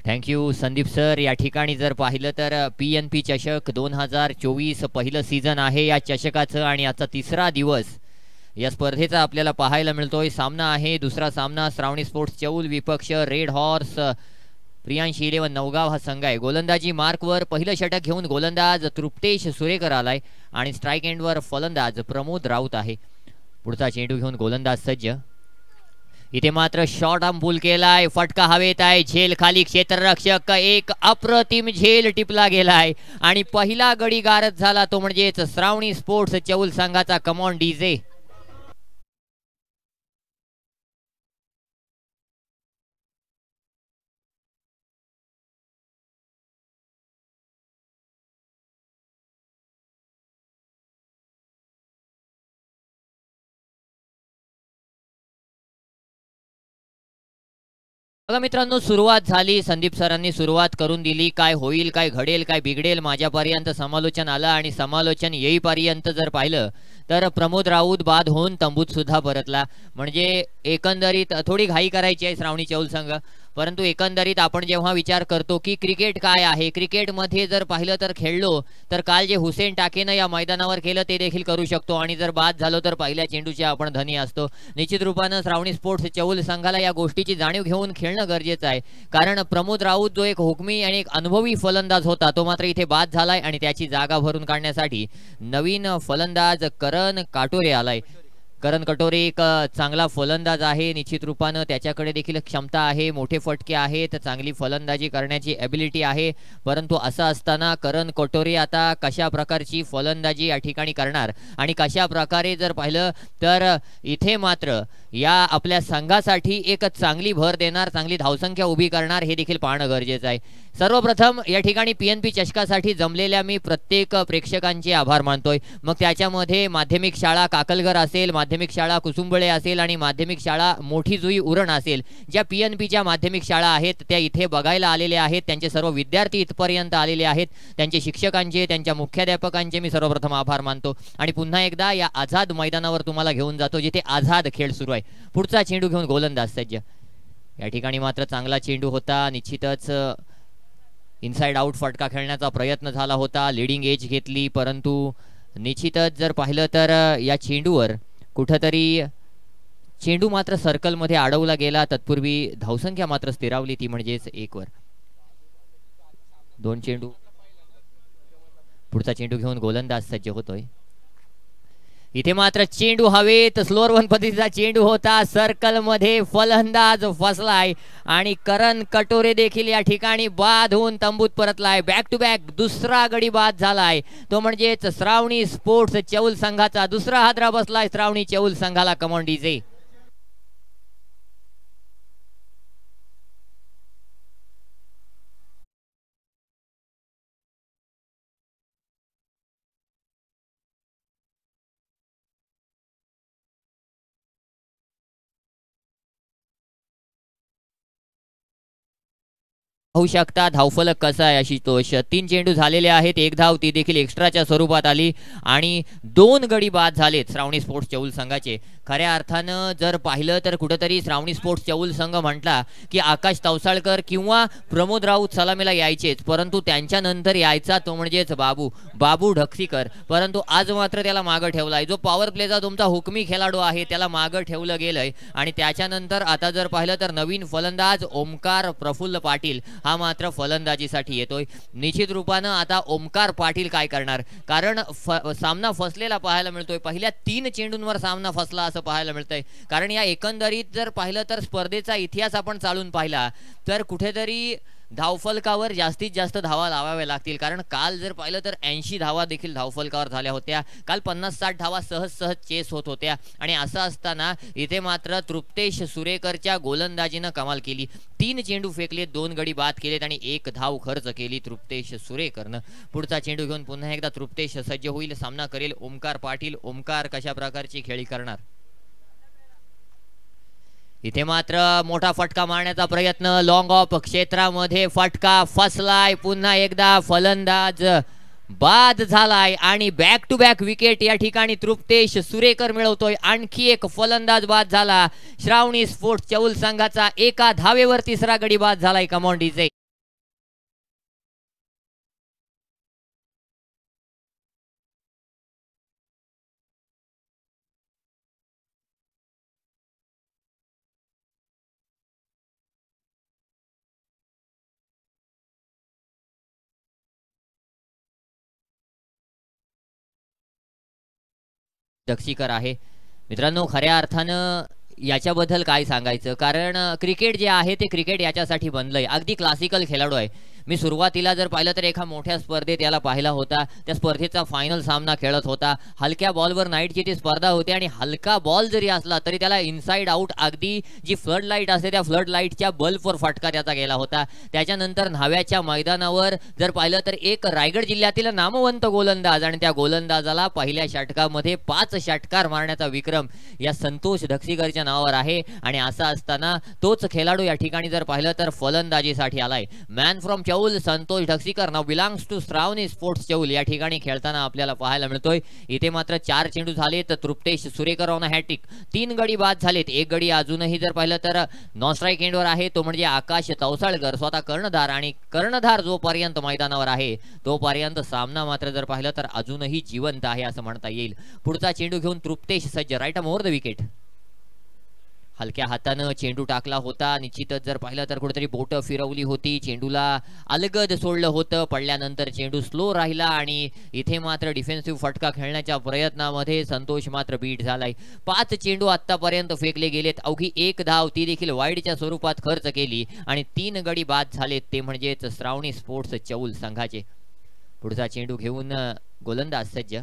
Thank you Sandeep sir. या ठिकाणी जर पाहिलं तर PNP चषक 2024 पहिलं सीझन आहे या चषकाचं आणि आजचा तिसरा दिवस या स्पर्धेचा आपल्याला पाहायला मिळतोय। सामना आहे दुसरा सामना श्रावणी स्पोर्ट्स चौल विपक्ष रेड हॉर्स प्रियांशी 11 नवगाव हा संघ आहे। गोलंदाजी मार्कवर पहिलं षटक घेऊन गोलंदाज तृप्तेश सुरेकर आलाय आणि स्ट्राइक एंडवर फलंदाज प्रमोद राऊत आहे। पुढचा चेंडू घेऊन गोलंदाज सज्ज। इथे मात्र शॉर्ट आर्म पुल केलाय, फटका हवेत आहे, झेल खाली, क्षेत्ररक्षक एक अप्रतिम झेल टिपला गेलाय आणि पहिला गडी गारद झाला तो म्हणजेच श्रावणी स्पोर्ट्स चौल संघाचा। Come on DJ. बघा मित्रांनो, सुरुवात झाली, संदीप सरांनी सुरुवात करून दिली। काय होईल, काय घडेल, काय बिघडेल माझ्यापर्यंत समालोचन आलं आणि समालोचन येईपर्यंत जर पाहिलं तर प्रमोद राऊत बाद होऊन तंबूत सुद्धा परतला। म्हणजे एकंदरीत थोडी घाई करायची आहे श्रावणी चौल संघ, परंतु एकंदरीत आपण जेव्हा विचार करतो की क्रिकेट काय आहे, क्रिकेटमध्ये जर पाहिलं तर खेळलो तर काल जे हुसेन टाकेनं या मैदानावर केलं ते देखील करू शकतो आणि जर बाद झालो तर पहिल्या चेंडूचे आपण धनी असतो। निश्चित रूपानं श्रावणी स्पोर्ट्स चौल संघाला या गोष्टीची जाणीव घेऊन खेळणं गरजेचं आहे, कारण प्रमोद राऊत जो एक हुकमी आणि एक अनुभवी फलंदाज होता तो मात्र इथे बाद झालाय आणि त्याची जागा भरून काढण्यासाठी नवीन फलंदाज करण काटोरे आलाय। करण कटोरे एक चांगला फलंदाज आहे, निश्चित रूपानं त्याच्याकडे देखील क्षमता आहे, मोठे फटके आहेत, चांगली फलंदाजी करण्याची एबिलिटी आहे, परंतु असं असताना करण कटोरे आता कशा प्रकारची फलंदाजी या ठिकाणी करणार आणि कशा प्रकारे जर पाहिलं तर इथे मात्र या आपल्या संघासाठी एक चांगली भर देणार, चांगली धावसंख्या उभी करणार हे देखील पाहणं गरजेचं आहे। सर्वप्रथम या ठिकाणी PNP चषकासाठी जमलेल्या मी प्रत्येक प्रेक्षकांचे आभार मानतोय, मग त्याच्यामध्ये माध्यमिक शाळा काकलगर असेल, माध्यमिक शाळा कुसुंबळे असेल आणि माध्यमिक शाळा मोठी जुई उरण असेल, ज्या PNPच्या माध्यमिक शाळा आहेत त्या इथे बघायला आलेल्या आहेत, त्यांचे सर्व विद्यार्थी इथपर्यंत आलेले आहेत, त्यांचे शिक्षकांचे, त्यांच्या मुख्याध्यापकांचे मी सर्वप्रथम आभार मानतो आणि पुन्हा एकदा या आझाद मैदानावर तुम्हाला घेऊन जातो जिथे आझाद खेळ सुरू आहे। पुढचा चेंडू घेऊन गोलंदाज सज्ज। या ठिकाणी मात्र चांगला चेंडू होता, निश्चितच इनसाइड आउट फटका खेळण्याचा प्रयत्न झाला होता, लीडिंग एज घेतली, परंतु निश्चितच जर पाहिलं तर या चेंडूवर कुठेतरी चेंडू मात्र सर्कलमध्ये अडवला गेला, तत्पूर्वी धावसंख्या मात्र स्थिरावली ती म्हणजेच 1 वर। 2 चेंडू। पुढचा चेंडू घेऊन गोलंदाज सज्ज होतोय। इथे मात्र चेंडू हवेत, स्लोअर वन पद्धतीचा चेंडू होता, सर्कल मध्ये फलंदाज फसलाय आणि करण कटोरे देखील या ठिकाणी बाद होऊन तंबूत परतलाय। बॅक टू बॅक दुसरा गडी बाद झालाय तो म्हणजेच श्रावणी स्पोर्ट्स चौल संघाचा। दुसरा हादरा बसलाय श्रावणी चौल संघाला। Come on DJ. होऊ शकता धावफलक कसा आहे अशी तोष। 3 चेंडू झालेले आहेत, 1 धाव ती देखील एक्स्ट्राच्या स्वरूपात आली आणि 2 गडी बाद झालेत श्रावणी स्पोर्ट्स चौल संघाचे। खऱ्या अर्थानं जर पाहिलं तर कुठेतरी श्रावणी स्पोर्ट्स चौल संघ म्हटला की आकाश तवसाळकर किंवा प्रमोद राऊत सलामीला यायचेच, परंतु त्यांच्यानंतर यायचा तो म्हणजेच बाबू ढक्षीकर, परंतु आज मात्र त्याला मागं ठेवलाय। जो पॉवर प्लेचा तुमचा हुकमी खेळाडू आहे त्याला मागं ठेवलं गेलंय आणि त्याच्यानंतर आता जर पाहिलं तर नवीन फलंदाज ओमकार प्रफुल्ल पाटील हा मात्र फलंदाजीसाठी येतोय। निश्चित रूपानं आता ओमकार पाटील काय करणार, कारण सामना फसलेला पाहायला मिळतोय, पहिल्या 3 चेंडूंवर सामना फसला असं पाहायला मिळतंय। कारण या एकंदरीत जर पाहिलं तर स्पर्धेचा इतिहास आपण चालून पाहिला तर कुठेतरी धावफलकावर जास्तीत जास्त धावा लावाव्या लागतील, कारण काल जर पाहिलं तर 80 धावा देखील धावफलकावर झाल्या होत्या, काल 50-60 धावा सहज चेस होत होत्या आणि असं असताना इथे मात्र तृप्तेश सुरेकरच्या गोलंदाजीनं कमाल केली। 3 चेंडू फेकले, 2 गडी बाद केलेत आणि 1 धाव खर्च केली तृप्तेश सुरेकरनं। पुढचा चेंडू घेऊन पुन्हा एकदा तृप्तेश सज्ज होईल, सामना करेल ओमकार पाटील। ओमकार कशा प्रकारची खेळी करणार, इथे मात्र मोठा फटका मारण्याचा प्रयत्न, लॉंग ऑफ क्षेत्रामध्ये फटका फसलाय, पुन्हा एकदा फलंदाज बाद झालाय आणि बॅक टू बॅक विकेट या ठिकाणी तृप्तेश सुरेकर मिळवतोय। आणखी एक फलंदाज बाद झाला श्रावणी स्पोर्ट्स चौल संघाचा, एका धावेवर 3रा गडी बाद झालाय। Come on DJ. दक्षीकर आहे. मित्रांनो, खऱ्या अर्थानं याच्याबद्दल काय सांगायचं, कारण क्रिकेट जे आहे ते क्रिकेट याच्यासाठी बनलंय. अगदी क्लासिकल खेळाडू आहे. मी सुरुवातीला जर पाहिलं तर एका मोठ्या स्पर्धेत याला पाहिला होता. त्या स्पर्धेचा फायनल सामना खेळत होता. हलक्या बॉलवर नाईटची ती स्पर्धा होती आणि हलका बॉल जरी असला तरी त्याला इनसाइड आउट अगदी जी फ्लड लाईट असते त्या फ्लड लाईटच्या बल्बवर फटका त्याचा गेला होता. त्याच्यानंतर न्हाव्याच्या मैदानावर जर पाहिलं तर एक रायगड जिल्ह्यातील नामवंत गोलंदाज आणि त्या गोलंदाजाला पहिल्या षटकामध्ये 5 षटकार मारण्याचा विक्रम या संतोष दक्षीकरच्या नावावर आहे. आणि असं असताना तोच खेळाडू या ठिकाणी जर पाहिलं तर फलंदाजीसाठी आलाय. मॅन फ्रॉम चौल संतोष दक्षीकर नाव belongs to Shravani sports Chaul या ठिकाणी खेळताना आपल्याला पाहायला मिळतोय. इथे मात्र 4 चेंडू झाले तर तृप्तेश सुरेकर ऑन हॅट्रिक. 3 गडी बाद झालेत. एक गडी अजूनही जर पाहिलं तर नॉन स्ट्राईक एंडवर आहे, तो म्हणजे आकाश तवसाळकर स्वतः कर्णधार. आणि कर्णधार जोपर्यंत मैदानावर आहे तोपर्यंत सामना मात्र जर पाहिलं तर अजूनही जिवंत आहे असं म्हणता येईल. पुढचा चेंडू घेऊन तृप्तेश सज्ज, राईट मोर द विकेट. हलक्या हातानं चेंडू टाकला होता. निश्चितच जर पाहिलं तर कुठेतरी बोट फिरवली होती, चेंडूला अलगद सोडलं होतं. पडल्यानंतर चेंडू स्लो राहिला आणि इथे मात्र डिफेन्सिव्ह फटका खेळण्याच्या प्रयत्नामध्ये संतोष मात्र बीट झालाय. 5 चेंडू आतापर्यंत फेकले गेलेत. अवघी 1 धाव ती देखील वाईडच्या स्वरूपात खर्च केली आणि 3 गडी बाद झालेत, ते म्हणजेच श्रावणी स्पोर्ट्स चौल संघाचे. पुढचा चेंडू घेऊन गोलंदाज सज्ज.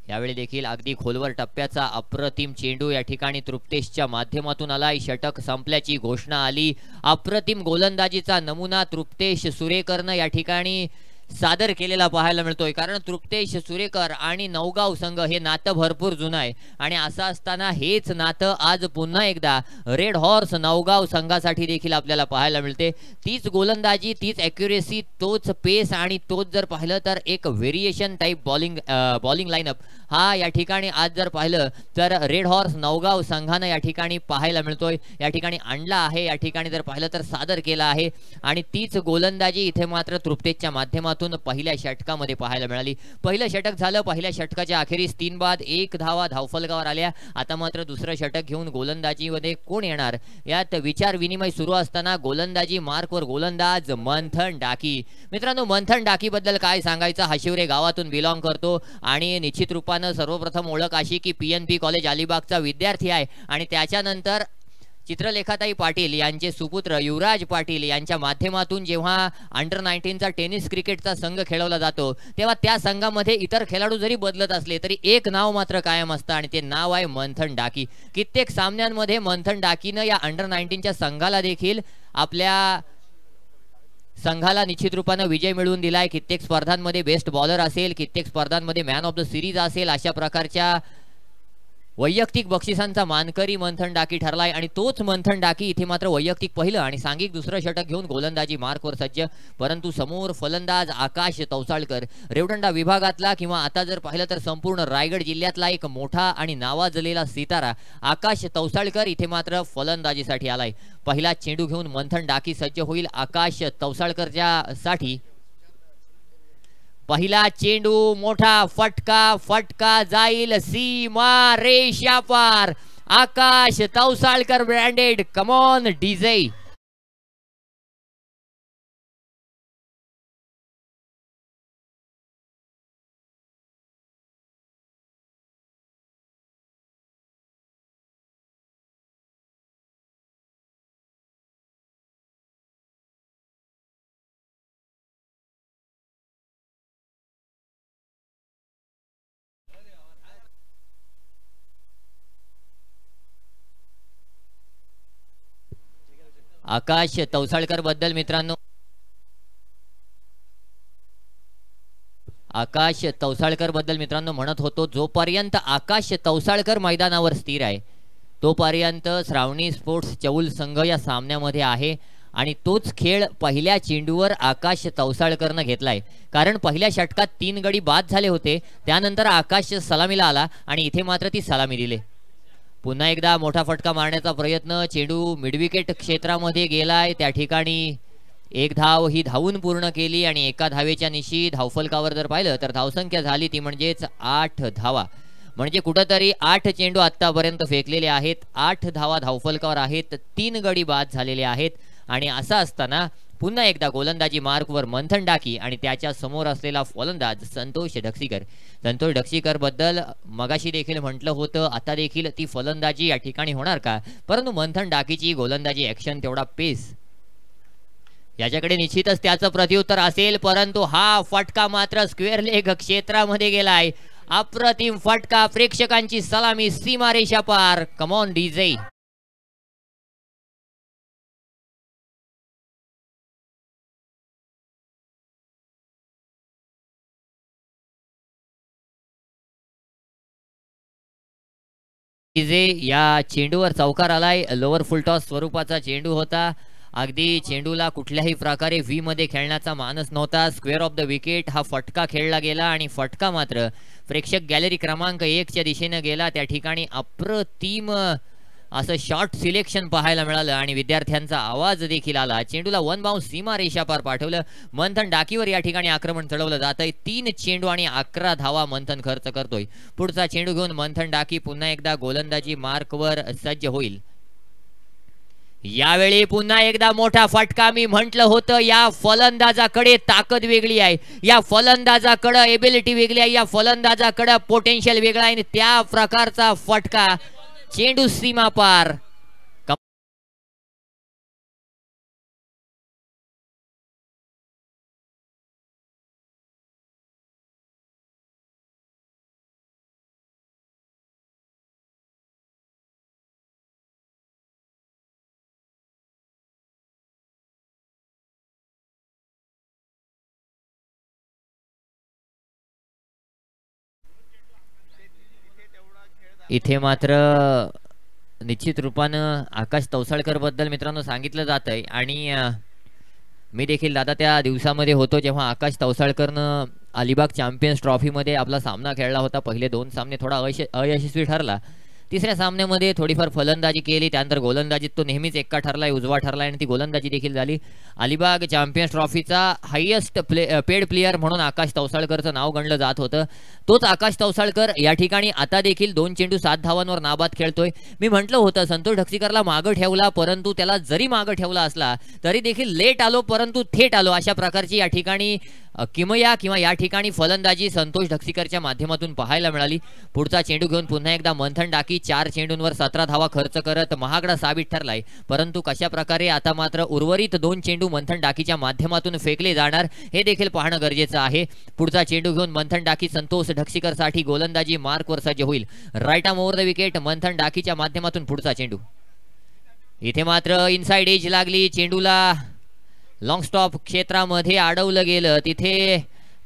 यावेळी देखील अगदी खोलवर टप्प्याचा अप्रतिम चेंडू या ठिकाणी तृप्तेशच्या माध्यमातून आलाय. षटक संपल्याची घोषणा आली. अप्रतिम गोलंदाजीचा नमुना तृप्तेश सुरेकरनं या ठिकाणी सादर केलेला पाहायला मिळतोय. कारण तृप्तेश सुरेकर आणि नवगाव संघ हे नातं भरपूर जुनं आहे आणि असं असताना हेच नातं आज पुन्हा एकदा रेड हॉर्स नवगाव संघासाठी देखील आपल्याला पाहायला मिळते. तीच गोलंदाजी, तीच ॲक्युरेसी, तोच पेस आणि तोच जर पाहिलं तर एक व्हेरिएशन टाईप बॉलिंग लाईनअप हा या ठिकाणी आज जर पाहिलं तर रेड हॉर्स नवगाव संघानं या ठिकाणी पाहायला मिळतोय. या ठिकाणी आणला आहे, या ठिकाणी जर पाहिलं तर सादर केला आहे आणि तीच गोलंदाजी इथे मात्र तृप्तेशच्या माध्यमातून पहिल्या षटकामध्ये पाहायला मिळाली. पहिलं षटक झालं. पहिल्या षटकाच्या अखेरीस 3 बाद 1 धावा धावफलकावर आल्या. आता मात्र दुसरं षटक घेऊन गोलंदाजीमध्ये कोण येणार यात विचार विनिमय सुरू असताना गोलंदाजी मार्कवर गोलंदाज मंथन डाकी. मित्रांनो, मंथन डाकी बद्दल काय सांगायचं. हाशिवरे गावातून बिलॉंग करतो आणि निश्चित रूपानं सर्वप्रथम ओळख अशी की PNP कॉलेज अलिबागचा विद्यार्थी आहे आणि त्याच्यानंतर चित्रलेखाताई पाटील यांचे सुपुत्र युवराज पाटील यांच्या माध्यमातून जेव्हा अंडर 19चा टेनिस क्रिकेटचा संघ खेळवला जातो तेव्हा त्या संघामध्ये इतर खेळाडू जरी बदलत असले तरी एक नाव मात्र कायम असतं आणि ते नाव आहे मंथन डाकी. कित्येक सामन्यांमध्ये मंथन डाकीनं या अंडर 19च्या संघाला देखील आपल्या संघाला निश्चित रूपानं विजय मिळवून दिलाय. कित्येक स्पर्धांमध्ये बेस्ट बॉलर असेल, कित्येक स्पर्धांमध्ये मॅन ऑफ द सिरीज असेल, अशा प्रकारच्या वैयक्तिक बक्षिसांचा मानकरी मंथन डाकी ठरलाय आणि तोच मंथन डाकी इथे मात्र वैयक्तिक पहिलं आणि सांघिक दुसरं षटक घेऊन गोलंदाजी मार्कवर सज्ज. परंतु समोर फलंदाज आकाश तवसाळकर, रेवदंडा विभागातला किंवा आता जर पाहिलं तर संपूर्ण रायगड जिल्ह्यातला एक मोठा आणि नावाजलेला सितारा आकाश तवसाळकर इथे मात्र फलंदाजीसाठी आलाय. पहिला चेंडू घेऊन मंथन डाकी सज्ज होईल आकाश तवसाळकरच्या साठी. पहिला चेंडू, मोठा फटका जाईल सीमा रेषा पार. आकाश तवसाळकर ब्रँडेड. कमॉन डीजे. आकाश तवसाळकर बद्दल मित्रांनो, आकाश तवसाळकर बद्दल मित्रांनो म्हणत होतो, जोपर्यंत आकाश तवसाळकर मैदानावर स्थिर आहे तोपर्यंत श्रावणी स्पोर्ट्स चौल संघ या सामन्यामध्ये आहे आणि तोच खेळ पहिल्या चेंडूवर आकाश तवसाळकरनं घेतलाय. कारण पहिल्या षटकात 3 गडी बाद झाले होते, त्यानंतर आकाश सलामीला आला आणि इथे मात्र ती सलामी दिली. पुन्हा एकदा मोठा फटका मारण्याचा प्रयत्न, चेंडू मिडविकेट क्षेत्रामध्ये गेलाय. त्या ठिकाणी 1 धाव ही धावून पूर्ण केली आणि एका धावेच्या निशी धावफलकावर जर पाहिलं तर धावसंख्या झाली ती म्हणजेच 8 धावा. म्हणजे कुठंतरी 8 चेंडू आतापर्यंत फेकलेले आहेत, 8 धावा धावफलकावर आहेत, 3 गडी बाद झालेले आहेत आणि असं असताना पुन्हा एकदा गोलंदाजी मार्कवर मंथन डाकी आणि त्याच्या समोर असलेला फलंदाज संतोष ढक्सीकर. संतोष ढक्सीकर बद्दल मगाशी देखील म्हटलं होतं, आता देखील ती फलंदाजी या ठिकाणी होणार का, परंतु मंथन डाकीची गोलंदाजी ऍक्शन तेवढा पेस याच्याकडे निश्चितच त्याचं प्रत्युत्तर असेल, परंतु हा फटका मात्र स्क्वेअर लेग क्षेत्रामध्ये गेलाय. अप्रतिम फटका, प्रेक्षकांची सलामी सीमारेषा पार. Come on DJ. या चेंडूवर चौकार आलाय. लोअर फुलटॉस स्वरूपाचा चेंडू होता. अगदी चेंडूला कुठल्याही प्रकारे व्ही मध्ये खेळण्याचा मानस नव्हता. स्क्वेअर ऑफ द विकेट हा फटका खेळला गेला आणि फटका मात्र प्रेक्षक गॅलरी क्रमांक 1 च्या दिशेने गेला. त्या ठिकाणी अप्रतिम असं शॉर्ट सिलेक्शन पाहायला मिळालं आणि विद्यार्थ्यांचा आवाज देखील आला. चेंडूला वन बाउंस सीमा रेषा पार पाठवलं. मंथन डाकीवर या ठिकाणी आक्रमण चढवलं जात आहे. 3 चेंडू आणि 11 धावा मंथन खर्च करतोय. पुढचा चेंडू घेऊन मंथन डाकी पुन्हा एकदा गोलंदाजी मार्कवर सज्ज होईल. यावेळी पुन्हा एकदा मोठा फटका. मी म्हटलं होतं या फलंदाजाकडे ताकद वेगळी आहे, या फलंदाजाकडे एबिलिटी वेगळी आहे, या फलंदाजाकडे पोटेन्शियल वेगळा आहे आणि त्या प्रकारचा फटका. चेंडू सीमा पार. इथे मात्र निश्चित रूपानं आकाश तवसाळकर बद्दल मित्रांनो सांगितलं जात आहे आणि मी देखील दादा त्या दिवसामध्ये होतो जेव्हा आकाश तवसाळकरनं अलिबाग चॅम्पियन्स ट्रॉफीमध्ये आपला सामना खेळला होता. पहिले 2 सामने थोडा अयशस्वी ठरला. तिसऱ्या सामन्यामध्ये थोडीफार फलंदाजी केली, त्यानंतर गोलंदाजीत तो नेहमीच एक्का ठरलाय, उजवा ठरलाय आणि ती गोलंदाजी देखील झाली. अलिबाग चॅम्पियन्स ट्रॉफीचा हायेस्ट पेड प्लेयर म्हणून आकाश तवसाळकरचं नाव गणलं जात होतं. तोच आकाश तवसाळकर या ठिकाणी आता देखील 2 चेंडू 7 धावांवर नाबाद खेळतोय. मी म्हटलं होतं संतोष ढक्सीकरला मागं ठेवला, परंतु त्याला जरी मागं ठेवला असला तरी देखील लेट आलो परंतु थेट आलो, अशा प्रकारची या ठिकाणी किमया किंवा या ठिकाणी फलंदाजी संतोष ढक्सीकरच्या माध्यमातून पाहायला मिळाली. पुढचा चेंडू घेऊन पुन्हा एकदा मंथन डाकी 4 चेंडूंवर 17 धावा खर्च करत महागडा साबित ठरलाय. परंतु कशा प्रकारे आता मात्र उर्वरित 2 चेंडू मंथन डाकीच्या माध्यमातून फेकले जाणार हे देखील पाहणं गरजेचं आहे. पुढचा चेंडू घेऊन मंथन डाकी संतोष ढक्सीकर साठी गोलंदाजी मार्कवर सज्ज होईल. Right arm over the wicket Manthan डाकीच्या माध्यमातून पुढचा चेंडू. इथे मात्र इनसाइड एज लागली. चेंडूला लॉंग स्टॉप क्षेत्रामध्ये अडवलं गेलं. तिथे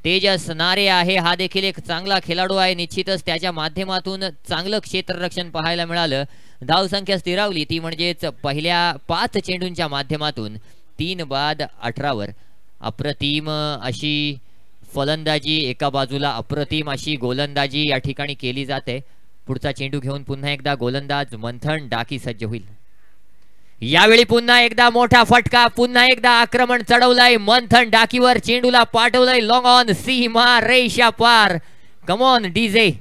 तेजस नारे आहे, हा देखील एक चांगला खेळाडू आहे. निश्चितच त्याच्या माध्यमातून चांगलं क्षेत्ररक्षण पाहायला मिळालं. धावसंख्या स्थिरावली ती म्हणजेच पहिल्या 5 चेंडूंच्या माध्यमातून 3 बाद 18 अप्रतिम अशी फलंदाजी एका बाजूला, अप्रतिम अशी गोलंदाजी या ठिकाणी केली जाते. पुढचा चेंडू घेऊन पुन्हा एकदा गोलंदाज मंथन डाकी सज्ज होईल. यावेळी पुन्हा एकदा मोठा फटका, पुन्हा एकदा आक्रमण चढवलंय मंथन डाकीवर. चेंडूला पाठवलंय लॉंग ऑन सीमा रेषा पार. Come on DJ.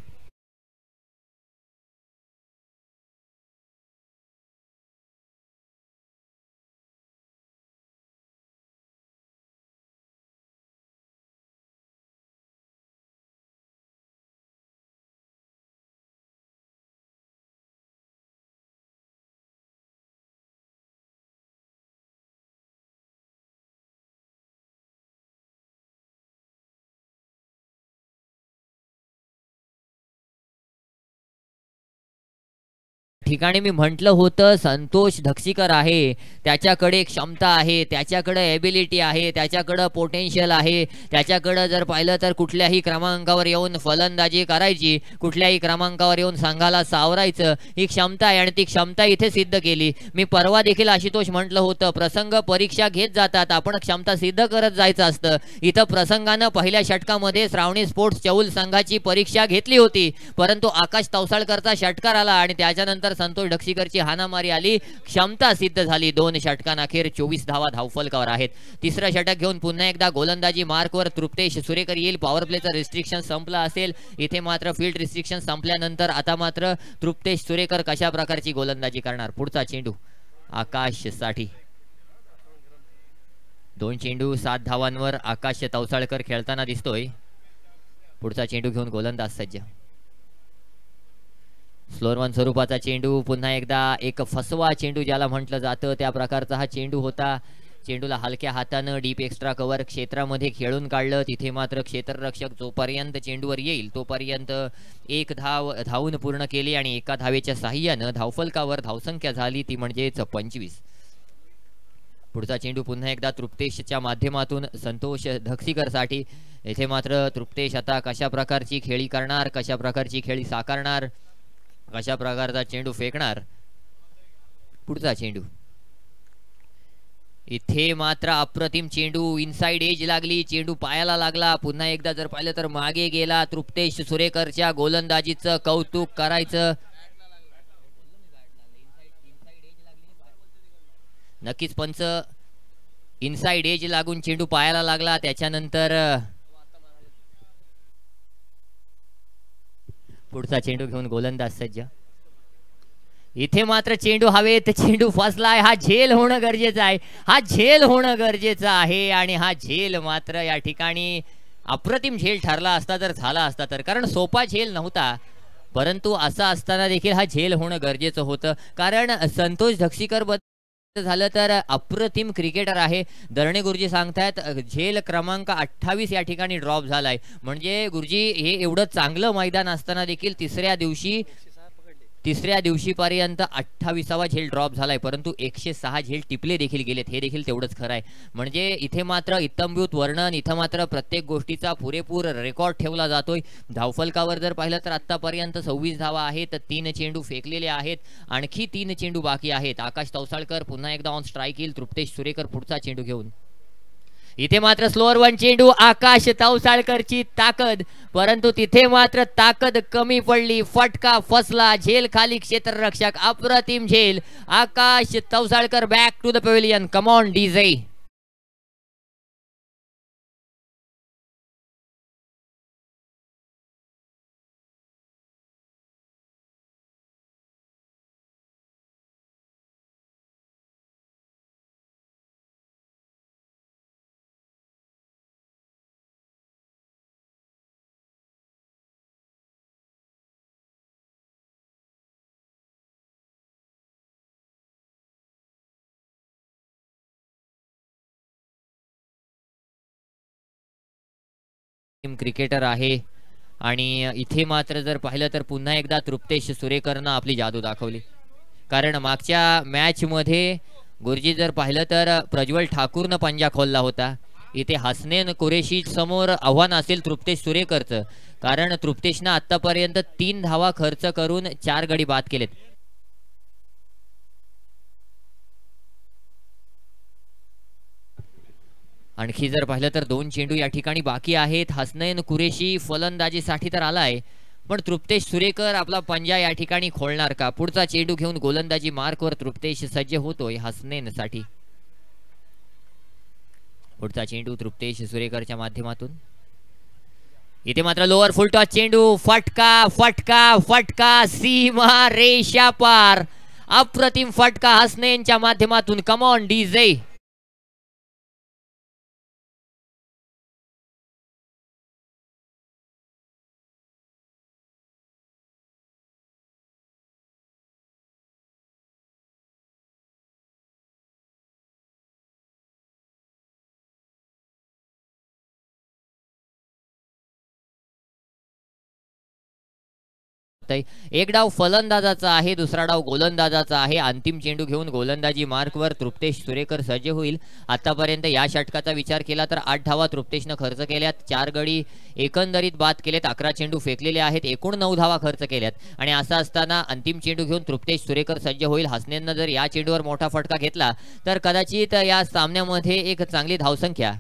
ठिकाणी मी म्हटलं होतं संतोष ढक्सीकर आहे, त्याच्याकडे क्षमता आहे, त्याच्याकडे एबिलिटी आहे, त्याच्याकडे पोटेन्शियल आहे, त्याच्याकडे जर पाहिलं तर कुठल्याही क्रमांकावर येऊन फलंदाजी करायची, कुठल्याही क्रमांकावर येऊन संघाला सावरायचं ही क्षमता आहे आणि ती क्षमता इथे सिद्ध केली. मी परवा देखील आशुतोष म्हटलं होतं प्रसंग परीक्षा घेत जातात, आपण क्षमता सिद्ध करत जायचं असतं. इथं प्रसंगानं पहिल्या षटकामध्ये श्रावणी स्पोर्ट्स चौल संघाची परीक्षा घेतली होती, परंतु आकाश तवसाळकरचा षटकार आला आणि त्याच्यानंतर संतोष ढक्सीकरची हाणामारी आली, क्षमता सिद्ध झाली. 2 षटकांअखेर 24 धावा धावफलकावर आहेत. तिसरं षटक घेऊन पुन्हा एकदा गोलंदाजी मार्कवर तृप्तेश सुरेकर येईल. पॉवर प्लेचा रिस्ट्रिक्शन संपला असेल, इथे मात्र फील्ड रिस्ट्रिक्शन संपल्यानंतर आता मात्र तृप्तेश सुरेकर कशा प्रकारची गोलंदाजी करणार. पुढचा चेंडू आकाश साठी. 2 चेंडू 7 धावांवर आकाश तवसाळकर खेळताना दिसतोय. पुढचा चेंडू घेऊन गोलंदाज सज्ज. स्लोअर वन स्वरूपाचा चेंडू, पुन्हा एकदा एक फसवा चेंडू ज्याला म्हटलं जातं त्या प्रकारचा हा चेंडू होता. चेंडूला हलक्या हातानं डीप एक्स्ट्रा कव्हर क्षेत्रामध्ये खेळून काढलं. तिथे मात्र क्षेत्ररक्षक जोपर्यंत चेंडूवर येईल तोपर्यंत एक धावून पूर्ण केली आणि एका धावेच्या साह्यानं धावफलकावर धावसंख्या झाली ती म्हणजेच 25. पुढचा चेंडू पुन्हा एकदा तृप्तेशच्या माध्यमातून संतोष धक्सीकर साठी. येथे मात्र तृप्तेश आता कशा प्रकारची खेळी करणार, कशा प्रकारची खेळी साकारणार, कशा प्रकारचा चेंडू फेकणार. पुढचा चेंडू इथे मात्र अप्रतिम चेंडू, इनसाइड एज लागली, चेंडू पायाला लागला. पुन्हा एकदा जर पाहिलं तर मागे गेला. तृप्तेश सुरेकरच्या गोलंदाजीचं कौतुक करायचं. नक्कीच पंच, इनसाइड एज लागून चेंडू पायाला लागला. त्याच्यानंतर पुढचा चेंडू घेऊन गोलंदाज सज्ज. इथे मात्र चेंडू हवेत, चेंडू फसलाय. हा झेल होणं गरजेचं आहे, हा झेल होणं गरजेचं आहे. आणि हा झेल मात्र या ठिकाणी अप्रतिम झेल ठरला असता जर झाला असता तर, कारण सोपा झेल नव्हता. परंतु असं असताना देखील हा झेल होणं गरजेचं होतं. कारण संतोष धक्सीकर झालं तर अप्रतिम क्रिकेटर आहे. दरणे गुरुजी सांगतायत झेल क्रमांक 28 या ठिकाणी ड्रॉप झालाय. म्हणजे गुरुजी हे एवढं चांगलं मैदान असताना देखील तिसऱ्या दिवशी पर्यंत 28वा झेल ड्रॉप झालाय. परंतु 106 झेल टिपले देखील गेलेत, हे देखील तेवढंच खरं आहे. म्हणजे इथे मात्र इत्थंभूत वर्णन, इथं मात्र प्रत्येक गोष्टीचा पुरेपूर रेकॉर्ड ठेवला जातोय. धावफलकावर जर पाहिलं तर आतापर्यंत 26 धावा आहेत, 3 चेंडू फेकलेले आहेत, आणखी 3 चेंडू बाकी आहेत. आकाश तवसाळकर पुन्हा एकदा ऑन स्ट्राईक येईल. तृप्तेश सुरेकर पुढचा चेंडू घेऊन. इथे मात्र स्लोअर वन चेंडू, आकाश तवसाळकरची ताकद, परंतु तिथे मात्र ताकद कमी पडली. फटका फसला, झेल खाली क्षेत्ररक्षक, अप्रतिम झेल. Akash Tavsalkar back to the pavilion. Come on DJ. Cricketer आहे आणि इथे मात्र जर पाहिलं तर पुन्हा एकदा तृप्तेश सुरेकरनं आपली जादू दाखवली. कारण मागच्या मॅच मध्ये गुरुजी जर पाहिलं तर प्रज्वल ठाकूरनं पंजा खोलला होता. इथे हसनेन कुरेशी समोर आव्हान असेल तृप्तेश सुरेकरचं, कारण तृप्तेशनं आतापर्यंत 3 धावा खर्च करून 4 गडी बाद केलेत. आणखी जर पाहिलं तर 2 चेंडू या ठिकाणी बाकी आहेत. हसनैन कुरेशी फलंदाजीसाठी तर आलाय, पण तृप्तेश सुरेकर आपला पंजा या ठिकाणी खोलणार का? पुढचा चेंडू घेऊन गोलंदाजी मार्कवर तृप्तेश सज्ज होतोय हसनैन साठी. पुढचा चेंडू तृप्तेश सुरेकरच्या माध्यमातून. इथे मात्र लोअर फुल टॉस चेंडू, फटका फटका फटका, सीमा रेषा पार, अप्रतिम फटका हसनैनच्या माध्यमातून. कम ऑन डीजे. एक डाव फलंदाजाचा आहे, दुसरा डाव गोलंदाजाचा आहे. अंतिम चेंडू घेऊन गोलंदाजी मार्कवर तृप्तेश सुरेकर सज्ज होईल. आतापर्यंत या षटकाचा विचार केला तर 8 धावा तृप्तेशनं खर्च केल्यात, 4 गडी एकंदरीत बाद केलेत, 11 चेंडू फेकलेले आहेत, एकूण 9 धावा खर्च केल्यात. आणि असं असताना अंतिम चेंडू घेऊन तृप्तेश सुरेकर सज्ज होईल. हसनेनं जर या चेंडूवर मोठा फटका घेतला तर कदाचित या सामन्यामध्ये एक चांगली धावसंख्या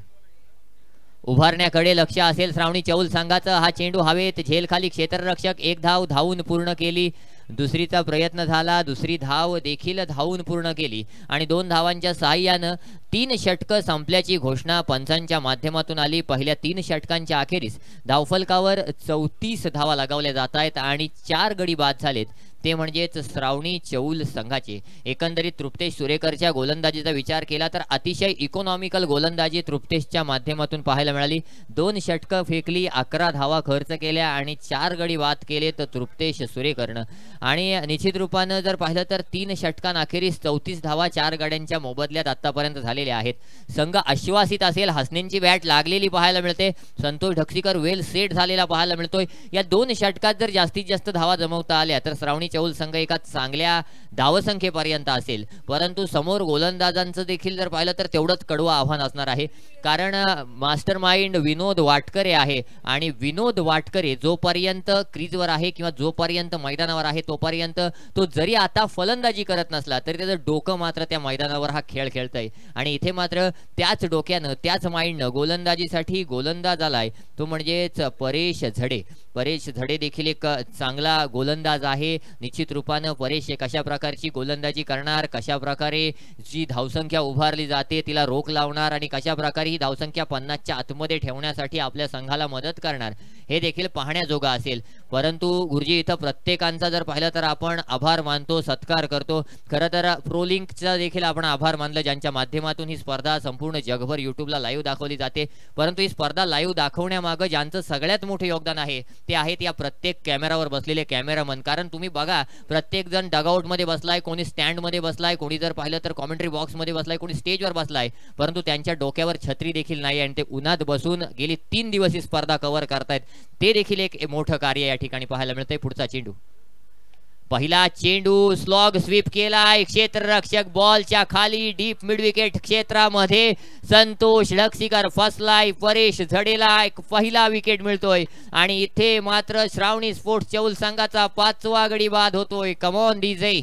उभारण्याकडे लक्ष असेल श्रावणी चौल संघाचं. हा चेंडू हवेत, झेल खाली क्षेत्ररक्षक, 1 धाव धावून पूर्ण केली. दुसरीचा प्रयत्न झाला, दुसरी धाव देखील धावून पूर्ण केली आणि 2 धावांच्या सहाय्यानं 3 षटकं संपल्याची घोषणा पंचांच्या माध्यमातून आली. पहिल्या 3 षटकांच्या अखेरीस धावफलकावर 34 धावा लगावल्या जात आहेत आणि 4 गडी बाद झालेत. ते म्हणजेच श्रावणी चौल संघाचे. एकंदरीत तृप्तेश सुरेकरच्या गोलंदाजीचा विचार केला तर अतिशय इकॉनॉमिकल गोलंदाजी तृप्तेशच्या माध्यमातून पाहायला मिळाली. 2 षटकं फेकली, 11 धावा खर्च केल्या आणि 4 गडी बाद केले तर तृप्तेश सुरेकरनं. आणि निश्चित रूपानं जर पाहिलं तर 3 षटकांअखेरीस 34 धावा 4 गड्यांच्या मोबदल्यात आतापर्यंत झालेल्या आहेत. संघ आश्वासित असेल, हसनेंची बॅट लागलेली पाहायला मिळते. संतोष ढक्षीकर वेल सेट झालेला पाहायला मिळतोय. या 2 षटकात जर जास्तीत जास्त धावा जमवता आल्या तर श्रावणी चौल संघ एका चांगल्या धावसंख्येपर्यंत असेल. परंतु समोर गोलंदाजांचं देखील जर पाहिलं तर तेवढंच कडवं आव्हान असणार आहे. कारण मास्टर माइंड विनोद वाटकरे आहे आणि विनोद वाटकरे जोपर्यंत क्रीजवर आहे किंवा जोपर्यंत मैदानावर आहे तोपर्यंत तो जरी आता फलंदाजी करत नसला तरी त्याचं डोकं मात्र त्या मैदानावर हा खेळ खेळतंय. आणि इथे मात्र त्याच डोक्यानं त्याच माइंडनं गोलंदाजीसाठी गोलंदाज आलाय तो म्हणजेच परेश झडे. परेश झडे देखील एक चांगला गोलंदाज आहे. निश्चित रूपानं परेश कशा प्रकारची गोलंदाजी करणार, कशा प्रकारे जी धावसंख्या उभारली जाते तिला रोख लावणार आणि कशा प्रकारे ही धावसंख्या 50च्या आतमध्ये ठेवण्यासाठी आपल्या संघाला मदत करणार हे देखील पाहण्याजोगं असेल. परंतु गुरुजी इथं प्रत्येकांचा जर पाहिलं तर आपण आभार मानतो, सत्कार करतो. खरं तर प्रोलिंकचा देखील आपण आभार मानलं ज्यांच्या माध्यमातून ही स्पर्धा संपूर्ण जगभर यूट्यूबला लाईव्ह दाखवली जाते. परंतु ही स्पर्धा लाईव्ह दाखवण्यामागं ज्यांचं सगळ्यात मोठं योगदान आहे ते आहेत या प्रत्येक कॅमेरावर बसलेले कॅमेरामन. कारण तुम्ही बघा प्रत्येक जण डगआउटमध्ये बसलाय, कोणी स्टँडमध्ये बसलाय, कोणी जर पाहिलं तर कॉमेंट्री बॉक्समध्ये बसलाय, कोणी स्टेजवर बसलाय. परंतु त्यांच्या डोक्यावर छत्री देखील नाही आणि ते उन्हात बसून गेली 3 दिवस ही स्पर्धा कव्हर करतायत. ते देखील एक मोठं कार्य या ठिकाणी पाहायला मिळतंय. पुढचा चेंडू, पहिला चेंडू स्लॉग स्वीप केलाय, क्षेत्ररक्षक बॉलच्या खाली डीप मिड विकेट क्षेत्रामध्ये संतोष ढक्षीकर फसलाय. परेश झडेला एक पहिला विकेट मिळतोय आणि इथे मात्र श्रावणी स्पोर्ट्स चौल संघाचा 5वा गडी बाद होतोय. कम ऑन डीजे.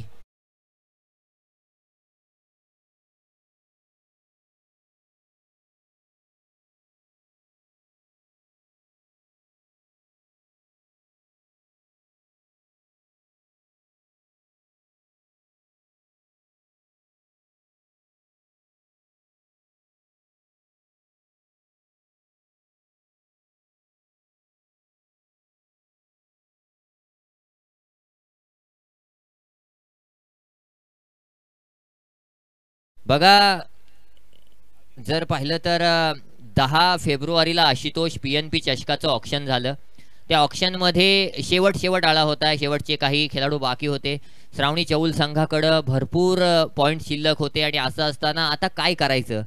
बघा जर पाहिलं तर 10 फेब्रुवारीला आशुतोष PNP चषकाचं ऑक्शन झालं. त्या ऑक्शनमध्ये शेवट आला होता. शेवटचे काही खेळाडू बाकी होते. श्रावणी चौल संघाकडं भरपूर पॉईंट शिल्लक होते आणि असं असताना आता काय करायचं,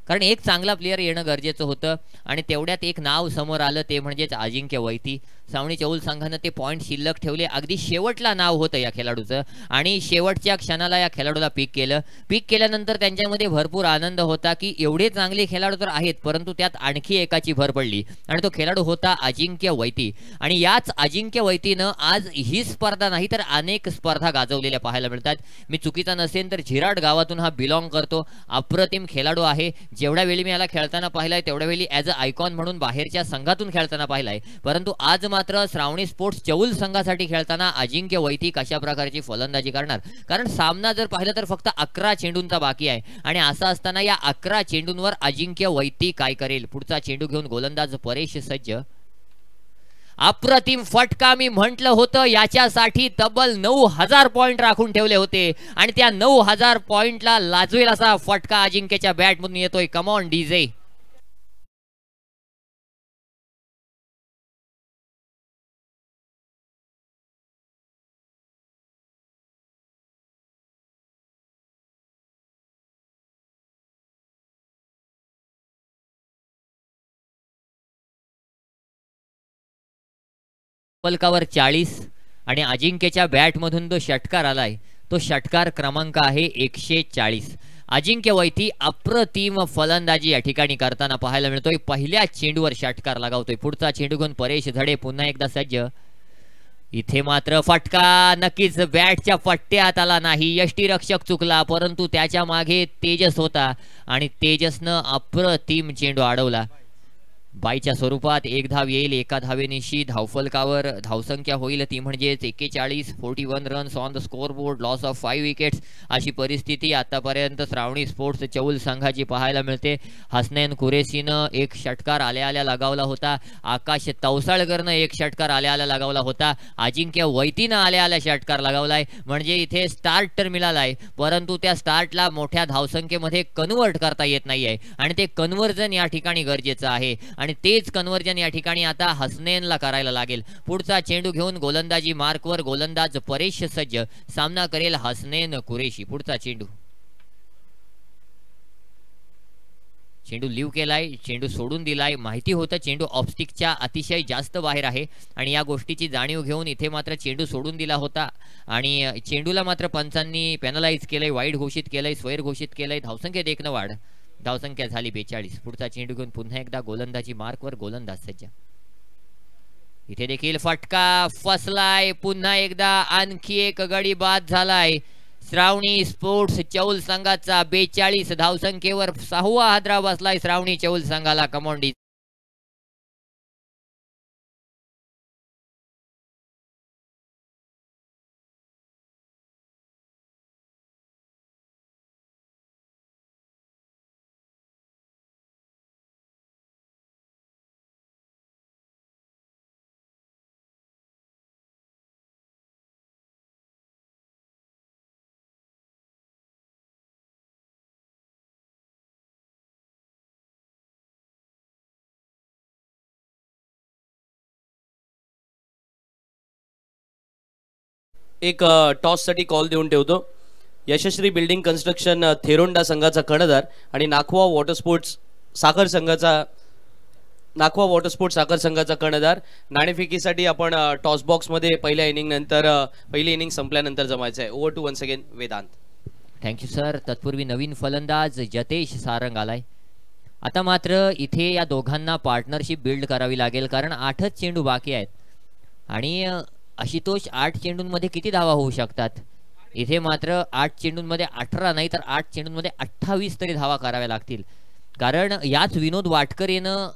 कारण एक चांगला प्लेयर येणं गरजेचं होतं आणि तेवढ्यात एक नाव समोर आलं ते म्हणजेच अजिंक्य वैती. श्रावणी चौल संघानं ते पॉईंट शिल्लक ठेवले. अगदी शेवटला नाव होतं या खेळाडूचं आणि शेवटच्या क्षणाला या खेळाडूला पिक केलं. पिक केल्यानंतर त्यांच्यामध्ये भरपूर आनंद होता की एवढे चांगले खेळाडू तर आहेत परंतु त्यात आणखी एकाची भर पडली आणि तो खेळाडू होता अजिंक्य वैती. आणि याच अजिंक्य वैतीनं आज ही स्पर्धा नाही तर अनेक स्पर्धा गाजवलेल्या पाहायला मिळतात. मी चुकीचा नसेल तर झिराड गावातून हा बिलॉंग करतो. अप्रतिम खेळाडू आहे. जेवढ्या वेळी मी याला खेळताना पाहिलाय तेवढ्या वेळी ॲज अ आयकॉन म्हणून बाहेरच्या संघातून खेळताना पाहिलाय. परंतु आज मात्र श्रावणी स्पोर्ट्स चौल संघासाठी खेळताना अजिंक्य वैती कशा प्रकारची फलंदाजी करणार, कारण सामना जर पाहिलं तर फक्त 11 चेंडूंचा बाकी आहे आणि असं असताना या 11 चेंडूंवर अजिंक्य वैती काय करेल. पुढचा चेंडू घेऊन गोलंदाज परेश सज्ज. अप्रतिम फटका. मी म्हटलं होतं याच्यासाठी तब्बल 9000 पॉइंट राखून ठेवले होते आणि त्या 9000 पॉइंटला लाजवेल असा फटका अजिंक्यच्या बॅटमधून येतोय. कम ऑन डीजे. पलकावर 40 आणि अजिंक्यच्या बॅटमधून जो षटकार आलाय तो षटकार क्रमांक आहे 140. अजिंक्य वैती अप्रतिम फलंदाजी या ठिकाणी करताना पाहायला मिळतोय. पहिल्या चेंडूवर षटकार लगावतोय. पुढचा चेंडू घेऊन परेश झडे पुन्हा एकदा सज्ज. इथे मात्र फटका नक्कीच बॅटच्या पट्ट्यात आला नाही. यष्टीरक्षक चुकला परंतु त्याच्या मागे तेजस होता आणि तेजसनं अप्रतिम चेंडू अडवला. बायच्या स्वरूपात एक धाव येईल, एका धावेनिशी धावफलकावर धावसंख्या होईल ती म्हणजेच 41. 41 runs on the score board, loss of 5 wickets अशी परिस्थिती आतापर्यंत श्रावणी स्पोर्ट्स चौल संघाची पाहायला मिळते. हसनैन कुरेशीनं एक षटकार आल्या आल्या लगावला होता, आकाश तवसाळकरनं एक षटकार आल्या आल्या लगावला होता, अजिंक्य वैतीनं आल्या आल्या षटकार लगावलाय. म्हणजे इथे स्टार्ट तर मिळालाय, परंतु त्या स्टार्टला मोठ्या धावसंख्येमध्ये कन्वर्ट करता येत नाहीये आणि ते कन्व्हर्जन या ठिकाणी गरजेचं आहे आणि तेच कन्व्हर्जन या ठिकाणी आता हसनैनला करायला लागेल. पुढचा चेंडू घेऊन गोलंदाजी मार्कवर गोलंदाज परेश सज्ज, सामना करेल हसनैन कुरेशी. पुढचा चेंडू, चेंडू लिव केलाय, चेंडू सोडून दिलाय. माहिती होतं चेंडू ऑफस्टिकच्या अतिशय जास्त बाहेर आहे आणि या गोष्टीची जाणीव घेऊन इथे मात्र चेंडू सोडून दिला होता आणि चेंडूला मात्र पंचांनी पॅनलाइज केलंय, वाईड घोषित केलंय, स्वैर घोषित केलंय. धावसंख्येत 1 वाढ, धावसंख्या झाली 42. पुढचा चेंडू घेऊन पुन्हा एकदा गोलंदाजी मार्कवर गोलंदाज सज्ज. इथे देखील फटका फसलाय, पुन्हा एकदा आणखी एक गडी बाद झालाय. श्रावणी स्पोर्ट्स चौल संघाचा 42 धावसंख्येवर 6वा हादरा बसलाय श्रावणी चौल संघाला. कमोंडी एक टॉससाठी कॉल देऊन ठेवतो. यशस्वी बिल्डिंग कन्स्ट्रक्शन थेरोंडा संघाचा कर्णधार आणि नाखवा वॉटर स्पोर्ट्स साखर संघाचा कर्णधार. नाणेफेकीसाठी आपण टॉस बॉक्समध्ये पहिल्या इनिंग नंतर पहिली इनिंग संपल्यानंतर जमायचं आहे. Over to once again Vedant. Thank you sir. तत्पूर्वी नवीन फलंदाज जतेश सारंग आलाय. आता मात्र इथे या दोघांना पार्टनरशिप बिल्ड करावी लागेल कारण 8च चेंडू बाकी आहेत आणि आशुतोष 8 चेंडूंमध्ये किती धावा होऊ शकतात. इथे मात्र 8 चेंडूंमध्ये 18 नाही तर 8 चेंडूंमध्ये 28 तरी धावा कराव्या लागतील कारण याच विनोद वाटकरेनं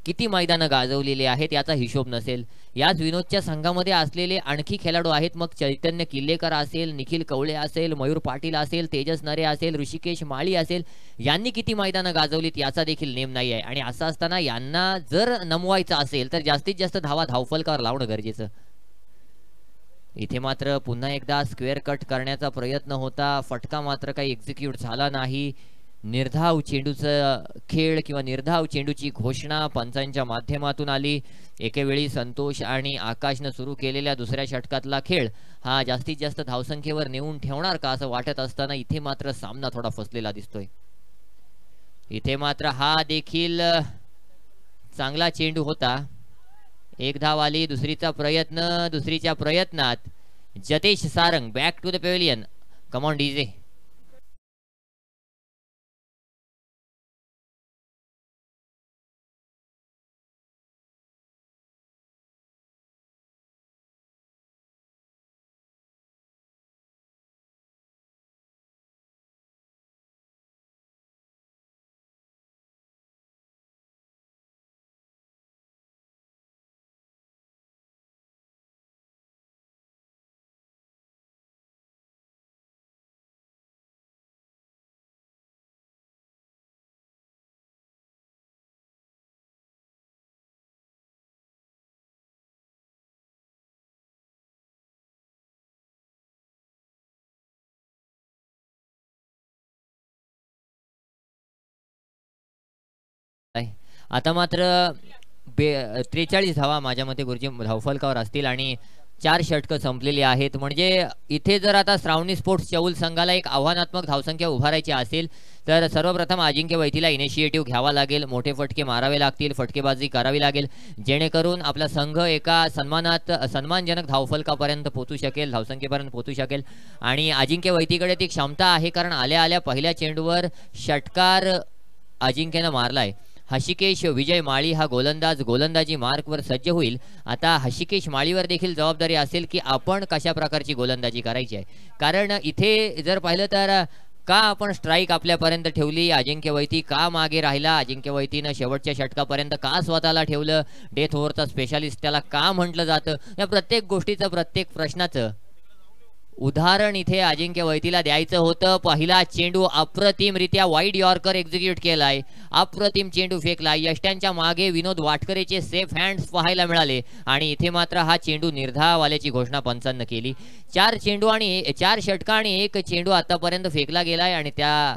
किती मैदानं गाजवलेली आहेत याचा हिशोब नसेल. याच विनोदच्या संघामध्ये असलेले आणखी खेळाडू आहेत, मग चैतन्य किल्लेकर असेल, निखिल कवळे असेल, मयूर पाटील असेल, तेजस नरे असेल, ऋषिकेश माळी असेल, यांनी किती मैदानं गाजवलीत याचा देखील नेम नाही आहे. आणि असं असताना यांना जर नमवायचं असेल तर जास्तीत जास्त धावा धावफलकावर लावणं गरजेचं. इथे मात्र पुन्हा एकदा स्क्वेअर कट करण्याचा प्रयत्न होता, फटका मात्र काही एक्झिक्यूट झाला नाही. निर्धाव चेंडूचा खेळ किंवा निर्धाव चेंडूची घोषणा पंचांच्या माध्यमातून आली. एकेवेळी संतोष आणि आकाशनं सुरू केलेल्या दुसऱ्या षटकातला खेळ हा जास्तीत जास्त धावसंख्येवर नेऊन ठेवणार का असं वाटत असताना इथे मात्र सामना थोडा फसलेला दिसतोय. इथे मात्र हा देखील चांगला चेंडू होता. एक धाव आली, दुसरीच्या प्रयत्नात Jatesh Sarang back to the pavilion. Come on DJ. आता मात्र 43 धावा माझ्या मते गुरुजी धावफलकावर असतील आणि 4 षटकं संपलेली आहेत. म्हणजे इथे जर आता श्रावणी स्पोर्ट्स चौल संघाला एक आव्हानात्मक धावसंख्या उभारायची असेल तर सर्वप्रथम अजिंक्य वैतीला इनिशिएटिव्ह घ्यावा लागेल, मोठे फटके मारावे लागतील, फटकेबाजी करावी लागेल जेणेकरून आपला संघ एका सन्मानजनक धावफलकापर्यंत पोहोचू शकेल, धावसंख्येपर्यंत पोहोचू शकेल. आणि अजिंक्य वैतीकडे ती क्षमता आहे कारण आल्या आल्या पहिल्या चेंडूवर षटकार अजिंक्यनं मारलाय. हशिकेश विजय माळी हा गोलंदाजी मार्कवर सज्ज होईल. आता हशिकेश माळीवर देखील जबाबदारी असेल की आपण कशा प्रकारची गोलंदाजी करायची आहे कारण इथे जर पाहिलं तर का आपण स्ट्राईक आपल्यापर्यंत ठेवली, अजिंक्य वैती का मागे राहिला, अजिंक्य वैतीनं शेवटच्या षटकापर्यंत का स्वतःला ठेवलं, डेथ ओव्हरचा स्पेशालिस्ट त्याला का म्हटलं जातं, या प्रत्येक गोष्टीचं प्रत्येक प्रश्नाचं उदाहरण इथे अजिंक्य वैतीला द्यायचं होतं. पहिला चेंडू अप्रतिमरित्या वाईड यॉर्कर एक्झिक्यूट केलाय, अप्रतिम चेंडू फेकला. यष्ट्यांच्या मागे विनोद वाटकरेचे सेफ हँड्स पाहायला मिळाले आणि इथे मात्र हा चेंडू निर्धावाल्याची घोषणा पंचांनी केली. 4 चेंडू आणि 4 षटका आणि 1 चेंडू आतापर्यंत फेकला गेलाय आणि त्या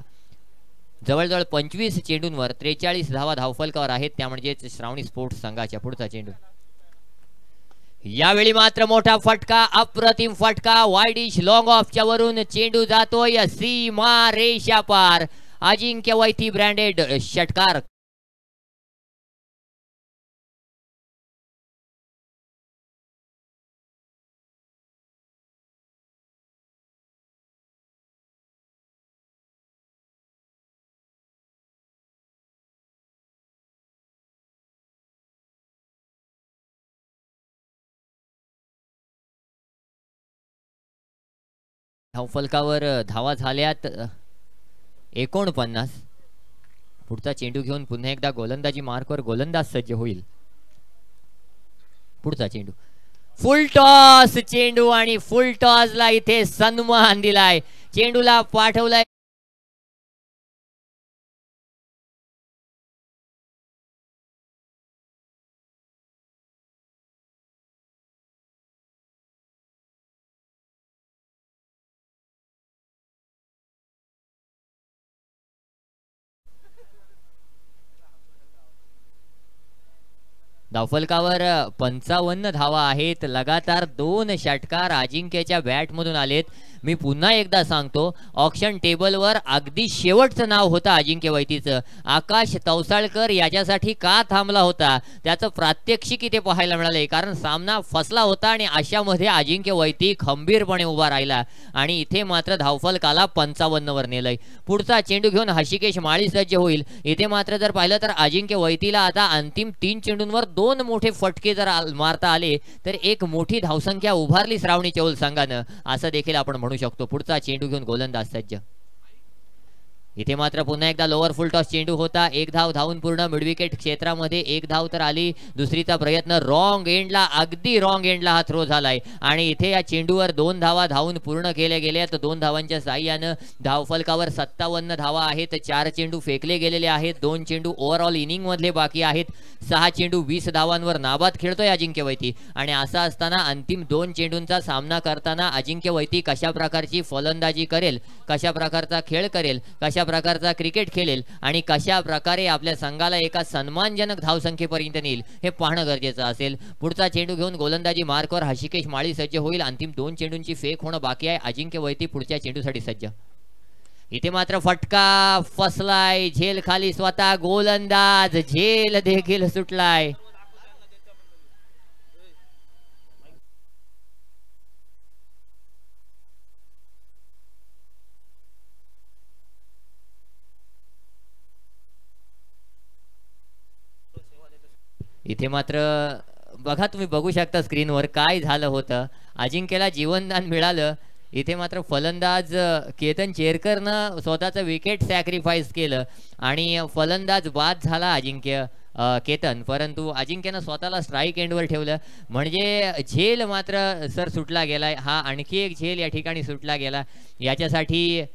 जवळजवळ 25 चेंडूंवर 43 धावा धावफलकावर आहेत. त्या म्हणजेच श्रावणी स्पोर्ट्स संघाच्या पुढचा चेंडू. यावेळी मात्र मोठा फटका, अप्रतिम फटका, वाईडिश लॉंग ऑफच्या वरून चेंडू जातोय सीमा रेषा पार. अजिंक्य वैती ब्रँडेड षटकार. धावफलकावर धावा झाल्यात 49. पुढचा चेंडू घेऊन पुन्हा एकदा गोलंदाजी मार्कवर गोलंदाज सज्ज होईल. पुढचा चेंडू फुल टॉस चेंडू आणि फुल टॉसला इथे सन्मान दिलाय, चेंडूला पाठवलाय धावफलकावर 55 धावा आहेत. लगातार 2 षटकार अजिंक्यच्या बॅटमधून आलेत. मी पुन्हा एकदा सांगतो, ऑक्शन टेबलवर अगदी शेवटचं नाव होतं अजिंक्य वैतीचं. आकाश तवसाळकर याच्यासाठी का थांबला होता त्याचं प्रात्यक्षिक इथे पाहायला मिळाले, कारण सामना फसला होता आणि अशामध्ये अजिंक्य वैती खंबीरपणे उभा राहिला आणि इथे मात्र धावफलकाला 55 वर नेलंय. पुढचा चेंडू घेऊन हशिकेश माळी सज्ज होईल. इथे मात्र जर पाहिलं तर अजिंक्य वैतीला आता अंतिम 3 चेंडूंवर 2 मोठे फटके जर मारता आले तर एक मोठी धावसंख्या उभारली श्रावणी चौल संघानं, असं देखील आपण म्हणू शकतो. पुढचा चेंडू घेऊन गोलंदाज सज्ज. इथे मात्र पुन्हा एकदा लोअर फुल टॉस चेंडू होता. 1 धाव धावून पूर्ण मिडविकेट क्षेत्रामध्ये 1 धाव तर आली. दुसरीचा प्रयत्न रॉंग एंडला, अगदी रॉंग एंडला हा थ्रो झालाय आणि इथे या चेंडूवर 2 धावा धावून पूर्ण केल्या गेल्या. तर 2 धावांच्या साह्यानं धावफलकावर 57 धावा आहेत. 4 चेंडू फेकले गेलेले आहेत. 2 चेंडू ओव्हरऑल इनिंग मधले बाकी आहेत. 6 चेंडू 20 धावांवर नाबाद खेळतोय अजिंक्य वैती आणि असं असताना अंतिम 2 चेंडूंचा सामना करताना अजिंक्य वैती कशा प्रकारची फलंदाजी करेल, कशा प्रकारचा खेळ करेल, कशा प्रकारचा क्रिकेट खेळेल आणि कशा प्रकारे आपल्या संघाला एका सन्मानजनक धावसंख्येपर्यंत नेईल हे पाहणं गरजेचं असेल. पुढचा चेंडू घेऊन गोलंदाजी मार्कवर हशिकेश माळी सज्ज होईल. अंतिम 2 चेंडूंची फेक होणं बाकी आहे. अजिंक्य वैती पुढच्या चेंडूसाठी सज्ज. इथे मात्र फटका फसलाय, झेल खाली स्वतः गोलंदाज, झेल देखील सुटलाय. इथे मात्र बघा, तुम्ही बघू शकता स्क्रीनवर काय झालं होतं. अजिंक्यला जीवनदान मिळालं. इथे मात्र फलंदाज केतन चेरकरनं स्वतःचं विकेट सॅक्रिफाईस केलं आणि फलंदाज बाद झाला अजिंक्य केतन, परंतु अजिंक्यनं स्वतःला स्ट्राईक एंडवर ठेवलं. म्हणजे झेल मात्र सर सुटला गेलाय. हा आणखी एक झेल या ठिकाणी सुटला गेला. याच्यासाठी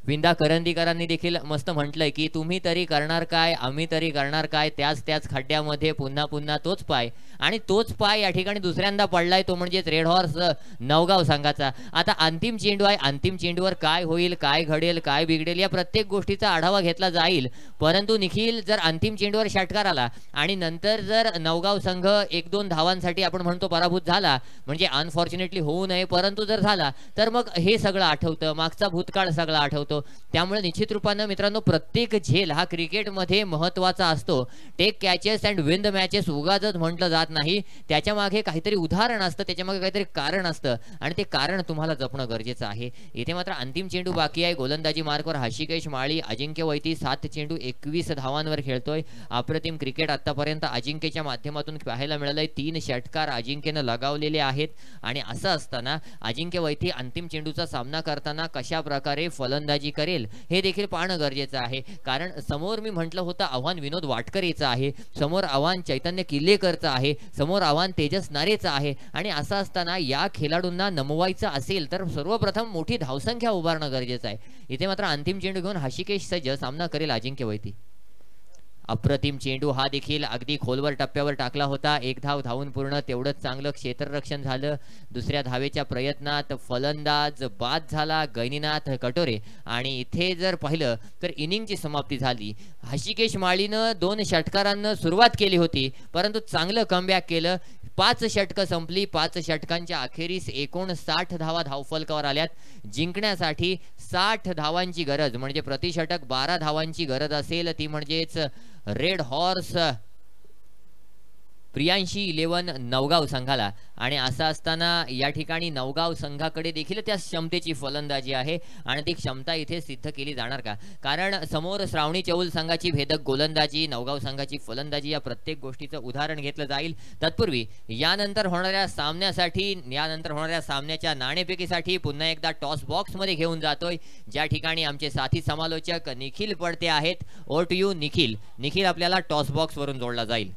विंदा करंदीकरांनी देखील मस्त म्हटलंय की तुम्ही तरी करणार काय, आम्ही तरी करणार काय, त्याच खड्ड्यामध्ये पुन्हा पुन्हा तोच पाय आणि तोच पाय या ठिकाणी दुसऱ्यांदा पडलाय, तो म्हणजेच रेड हॉर्स नवगाव संघाचा. आता अंतिम चेंडू आहे. अंतिम चेंडूवर काय होईल, काय घडेल, काय बिघडेल या प्रत्येक गोष्टीचा आढावा घेतला जाईल. परंतु निखिल, जर अंतिम चेंडूवर षटकार आला आणि नंतर जर नवगाव संघ 1-2 धावांसाठी आपण म्हणतो पराभूत झाला, म्हणजे अनफॉर्च्युनेटली होऊ नये, परंतु जर झाला तर मग हे सगळं आठवतं, मागचा भूतकाळ सगळं आठवतो. त्यामुळे निश्चित रूपानं मित्रांनो प्रत्येक झेल हा क्रिकेटमध्ये महत्त्वाचा असतो. Take catches and win the matches उगाचच म्हटलं जात नाही. त्याच्या मागे काहीतरी उदाहरण असतं, त्याच्या मागे काहीतरी कारण असतं आणि ते कारण तुम्हाला जपणं गरजेचं आहे. इथे मात्र अंतिम चेंडू बाकी आहे. गोलंदाजी मार्कवर हशिकेश माळी. अजिंक्य वैती 7 चेंडू 21 धावांवर खेळतोय. अप्रतिम क्रिकेट आतापर्यंत अजिंक्यच्या माध्यमातून पाहायला मिळालंय. 3 षटकार अजिंक्यनं लगावलेले आहेत आणि असं असताना अजिंक्य वैती अंतिम चेंडूचा सामना करताना कशा प्रकारे फलंदाजी फलंदाजी करेल हे देखील पाहणं गरजेचं आहे. कारण समोर मी म्हटलं होतं आव्हान विनोद वाटकरेचं आहे, समोर आव्हान चैतन्य किल्लेकरचं आहे, समोर आव्हान तेजस नारेचं आहे. आणि असं असताना या खेळाडूंना नमवायचं असेल तर सर्वप्रथम मोठी धावसंख्या उभारणं गरजेचं आहे. इथे मात्र अंतिम चेंडू घेऊन हशिकेश सज्ज सामना करेल अजिंक्य वैती. अप्रतिम चेंडू हा देखील अगदी खोलवर टप्प्यावर टाकला होता. एक धाव धावून पूर्ण, तेवढंच चांगलं क्षेत्ररक्षण झालं. दुसऱ्या धावेच्या प्रयत्नात फलंदाज बाद झाला गैनीनाथ कटोरे. आणि इथे जर पाहिलं तर इनिंगची समाप्ती झाली. हशिकेश माळीनं 2 षटकारांना सुरुवात केली होती परंतु चांगलं कमबॅक केलं. 5 षटकं संपली. 5 षटकांच्या अखेरीस 59 धावा धावफलकावर आल्यात. जिंकण्यासाठी 60 धावांची गरज म्हणजे प्रति षटक 12 धावांची गरज असेल ती म्हणजेच रेड हॉर्स प्रियांशी 11 नवगाव संघाला. आणि असं असताना या ठिकाणी नवगाव संघाकडे देखील त्या क्षमतेची फलंदाजी आहे आणि ती क्षमता इथे सिद्ध केली जाणार का? कारण समोर श्रावणी चौल संघाची भेदक गोलंदाजी, नवगाव संघाची फलंदाजी या प्रत्येक गोष्टीचं उदाहरण घेतलं जाईल. तत्पूर्वी यानंतर होणाऱ्या सामन्याच्या नाणेफेकीसाठी पुन्हा एकदा टॉस बॉक्स मध्ये घेऊन जातोय ज्या ठिकाणी आमचे साथी समालोचक निखिल पडते आहेत. Over to you Nikhil. Nikhil आपल्याला टॉस बॉक्स वरून जोडला जाईल.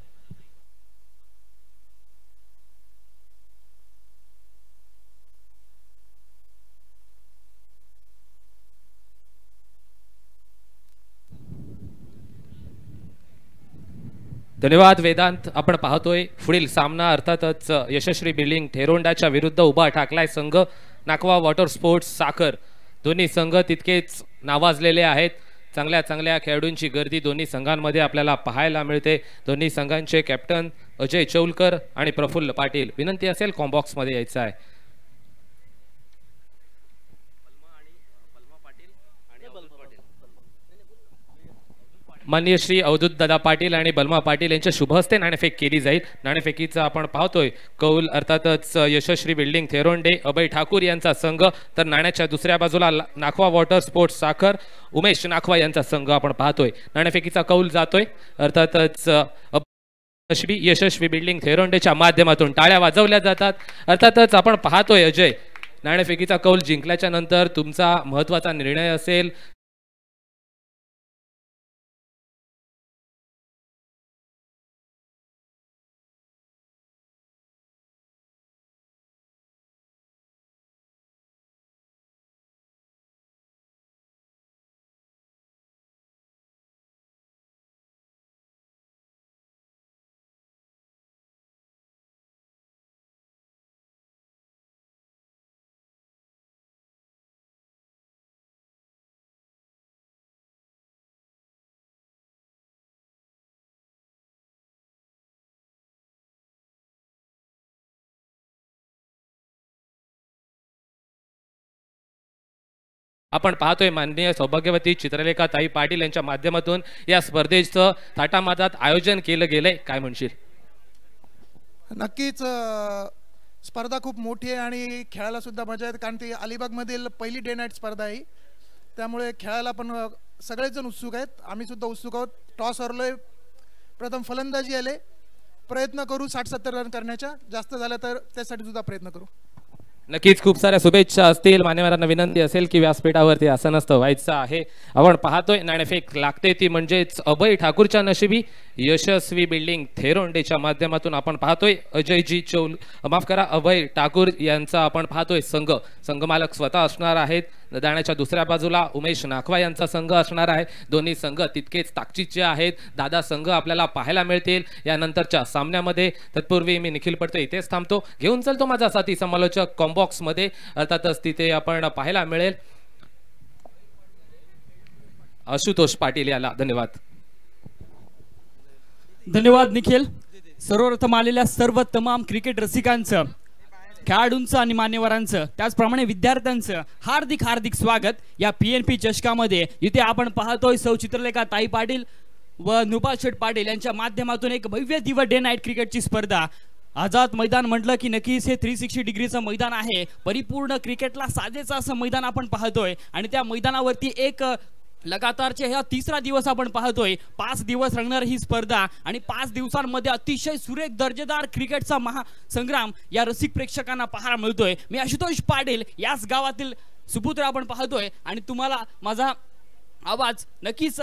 धन्यवाद वेदांत. आपण पाहतोय पुढील सामना अर्थातच यशस्वी बिल्डिंग थेरोंडाच्या विरुद्ध उभा ठाकलाय संघ नाखवा वॉटर स्पोर्ट्स साखर. दोन्ही संघ तितकेच नावाजलेले आहेत. चांगल्या चांगल्या खेळाडूंची गर्दी दोन्ही संघांमध्ये आपल्याला पाहायला मिळते. दोन्ही संघांचे कॅप्टन अजय चौलकर आणि प्रफुल्ल पाटील. विनंती असेल कॉम्बॉक्स मध्ये यायचं आहे. माननीय श्री अवधूत दादा पाटील आणि बलमा पाटील यांच्या शुभ हस्ते नाणेफेक केली जाईल. नाणेफेकीचा आपण पाहतोय कौल अर्थातच यशस्वी बिल्डिंग थेरोंडे अभय ठाकूर यांचा संघ, तर नाण्याच्या दुसऱ्या बाजूला नाखवा वॉटर स्पोर्ट्स साखर उमेश नाखवा यांचा संघ आपण पाहतोय. नाणेफेकीचा कौल जातोय अर्थातच यशस्वी बिल्डिंग थेरोंडेच्या माध्यमातून टाळ्या वाजवल्या जातात. अर्थातच आपण पाहतोय अजय, नाणेफेकीचा कौल जिंकल्याच्या नंतर तुमचा महत्त्वाचा निर्णय असेल. आपण पाहतोय माननीय सौभाग्यवती चित्रलेखा ताई पाटील यांच्या माध्यमातून या स्पर्धेचं थाटामाटात आयोजन केलं गेलंय. काय म्हणशील? नक्कीच स्पर्धा खूप मोठी आहे आणि खेळायला सुद्धा मजा येते कारण ती अलिबाग मधील पहिली डे नाईट स्पर्धा आहे. त्यामुळे खेळायला पण सगळेच जण उत्सुक आहेत. आम्ही सुद्धा उत्सुक आहोत. टॉस हरलोय, प्रथम फलंदाजी आले, प्रयत्न करू 60-70 रन करण्याच्या. जास्त झालं तर त्यासाठी सुद्धा प्रयत्न करू. नक्कीच खूप साऱ्या शुभेच्छा असतील. मान्यवरांना विनंती असेल की व्यासपीठावरती आसनस्थ व्हायचं आहे. आपण पाहतोय नाणेफेक लागते ती म्हणजेच अभय ठाकूरच्या नशिबी. यशस्वी बिल्डिंग थेरोंडेच्या माध्यमातून आपण पाहतोय अजयजी चौल माफ करा अभय ठाकूर यांचा आपण पाहतोय संघ. संघमालक स्वतः असणार आहेत. दाण्याच्या दुसऱ्या बाजूला उमेश नाखवा यांचा संघ असणार आहे. दोन्ही संघ तितकेच ताकदीचे आहेत. दादा संघ आपल्याला पाहायला मिळतील यानंतरच्या सामन्यामध्ये. तत्पूर्वी मी निखिल पडतोय इथेच थांबतो. घेऊन चलतो माझा साथी समालोचक कॉम्बॉक्स मध्ये. अर्थातच तिथे आपण पाहायला मिळेल आशुतोष पाटील याला. धन्यवाद. धन्यवाद निखिल. सर्वप्रथम आलेल्या सर्व तमाम क्रिकेट रसिकांचं, खेळाडूंचं आणि मान्यवरांचं त्याचप्रमाणे विद्यार्थ्यांचं हार्दिक हार्दिक स्वागत या PNP चषकामध्ये. इथे आपण पाहतोय सौ चित्रलेखा ताई पाटील व नुपा शेठ पाटील यांच्या माध्यमातून एक भव्य दिव्य डे नाईट क्रिकेटची स्पर्धा. आझाद मैदान म्हटलं की नक्कीच हे 360 डिग्रीचं मैदान आहे. परिपूर्ण क्रिकेटला साजेचं असं मैदान आपण पाहतोय आणि त्या मैदानावरती एक लगातारचे ह्या 3रा दिवस आपण पाहतोय. 5 दिवस रंगणार ही स्पर्धा आणि 5 दिवसांमध्ये अतिशय सुरेख दर्जेदार क्रिकेटचा महासंग्राम या रसिक प्रेक्षकांना पाहायला मिळतोय. मी आशुतोष पाटील याच गावातील सुपुत्र आपण पाहतोय आणि तुम्हाला माझा आवाज नक्कीच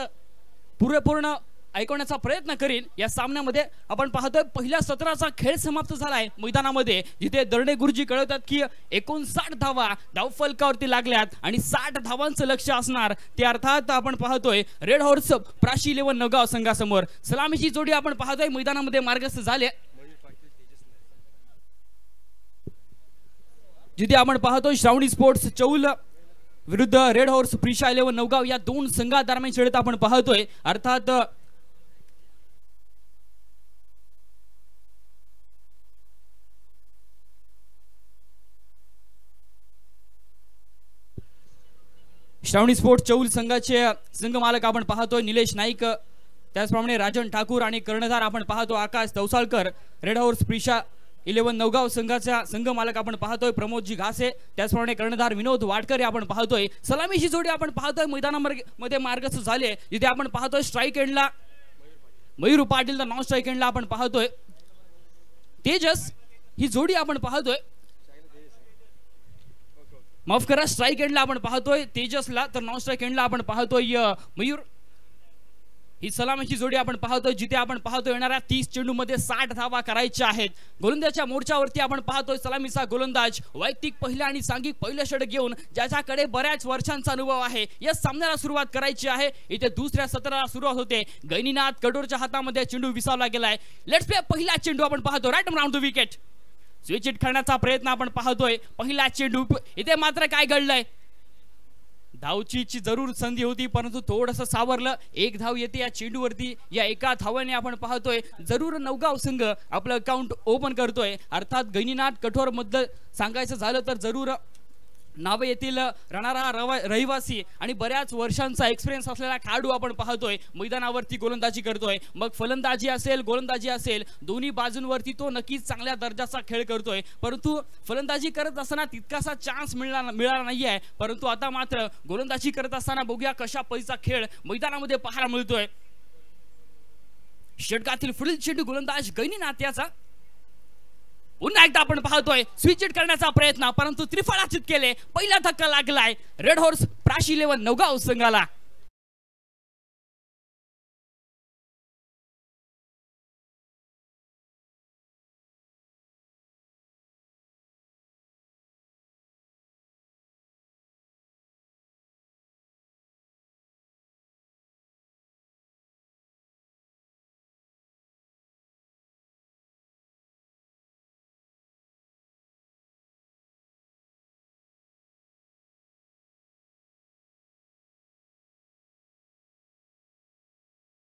पूर्ण ऐकवण्याचा प्रयत्न करीन। या सामन्यामध्ये आपण पाहतोय पहिल्या सत्राचा खेळ समाप्त झालाय मैदानामध्ये, जिथे दर्डे गुरुजी कळवतात की 59 धावा धावफलकावरती लागल्यात आणि 60 धावांचं लक्ष असणार ते अर्थात आपण पाहतोय रेड हॉर्स प्राशी 11 नवगाव संघासमोर। सलामीची जोडी आपण पाहतोय मैदानामध्ये मार्गस्थ झाले, जिथे आपण पाहतोय श्रावणी स्पोर्ट्स चौल विरुद्ध रेड हॉर्स प्रिशा 11 नवगाव या दोन संघादरम्यान लढत आपण पाहतोय। अर्थात श्रावणी स्पोर्ट्स चौल संघाचे संघ मालक आपण पाहतोय निलेश नाईक, त्याचप्रमाणे राजन ठाकूर आणि कर्णधार आपण पाहतो आकाश तवसाळकर। रेड हॉर्स प्रिशा 11 नवगाव संघाचा संघ मालक आपण पाहतोय प्रमोदजी घासे, त्याचप्रमाणे कर्णधार विनोद वाडकर आपण पाहतोय। सलामीची जोडी आपण पाहतोय मैदानामध्ये मार्गस्थ झाले, जिथे आपण पाहतोय स्ट्राईक एंडला मयूर पाटील तर नॉन स्ट्राईक एंडला आपण पाहतोय तेजस। ही जोडी आपण पाहतोय, माफ करा, स्ट्राईक एंडला आपण पाहतोय तेजसला तर नॉन स्ट्राईक एंडला आपण पाहतोय मयूर। ही सलामीची जोडी आपण पाहतोय, जिथे आपण पाहतोय येणाऱ्या 30 चेंडूमध्ये 60 धावा करायच्या आहेत। गोलंदाजाच्या मोर्चावरती आपण पाहतोय सलामीचा गोलंदाज वैयक्तिक पहिला आणि सांघिक पहिलं षटक घेऊन ज्याच्याकडे बऱ्याच वर्षांचा अनुभव आहे या सामन्याला सुरुवात करायची आहे। इथे दुसऱ्या सत्राला सुरुवात होते, गैनीनाथ कडोरच्या हातामध्ये चेंडू विसावला गेलाय। लेट्स प्ले पहिला चेंडू आपण पाहतो right round the wicket, switch hit करण्याचा प्रयत्न आपण पाहतोय। पहिला चेंडू इथे मात्र काय घडलंय, धावची जरूर संधी होती परंतु थोडंसं सावरलं। एक धाव येते या चेंडूवरती, या एका धावाने आपण पाहतोय जरूर नवगाव संघ आपलं अकाउंट ओपन करतोय। अर्थात गैनीनाथ कठोर मधलं सांगायचं झालं तर जरूर नावे येथील राहणारा रहिवासी आणि बऱ्याच वर्षांचा एक्सपिरियन्स असलेला खेळाडू आपण पाहतोय मैदानावरती गोलंदाजी करतोय। मग फलंदाजी असेल गोलंदाजी असेल दोन्ही बाजूंवरती तो नक्कीच चांगल्या दर्जाचा खेळ करतोय, परंतु फलंदाजी करत असताना तितकासा चान्स मिळाला नाहीये। परंतु आता मात्र गोलंदाजी करत असताना बघूया कशा परीचा खेळ मैदानामध्ये पाहायला मिळतोय। षटकातील पुढील चेंडू गोलंदाज गैनीनाथ याचा, पुन्हा एकदा आपण पाहतोय स्विच हिट करण्याचा प्रयत्न परंतु त्रिफळाचित केले, पहिला धक्का लागलाय रेड हॉर्स प्राशी 11 नवगाव संघाला।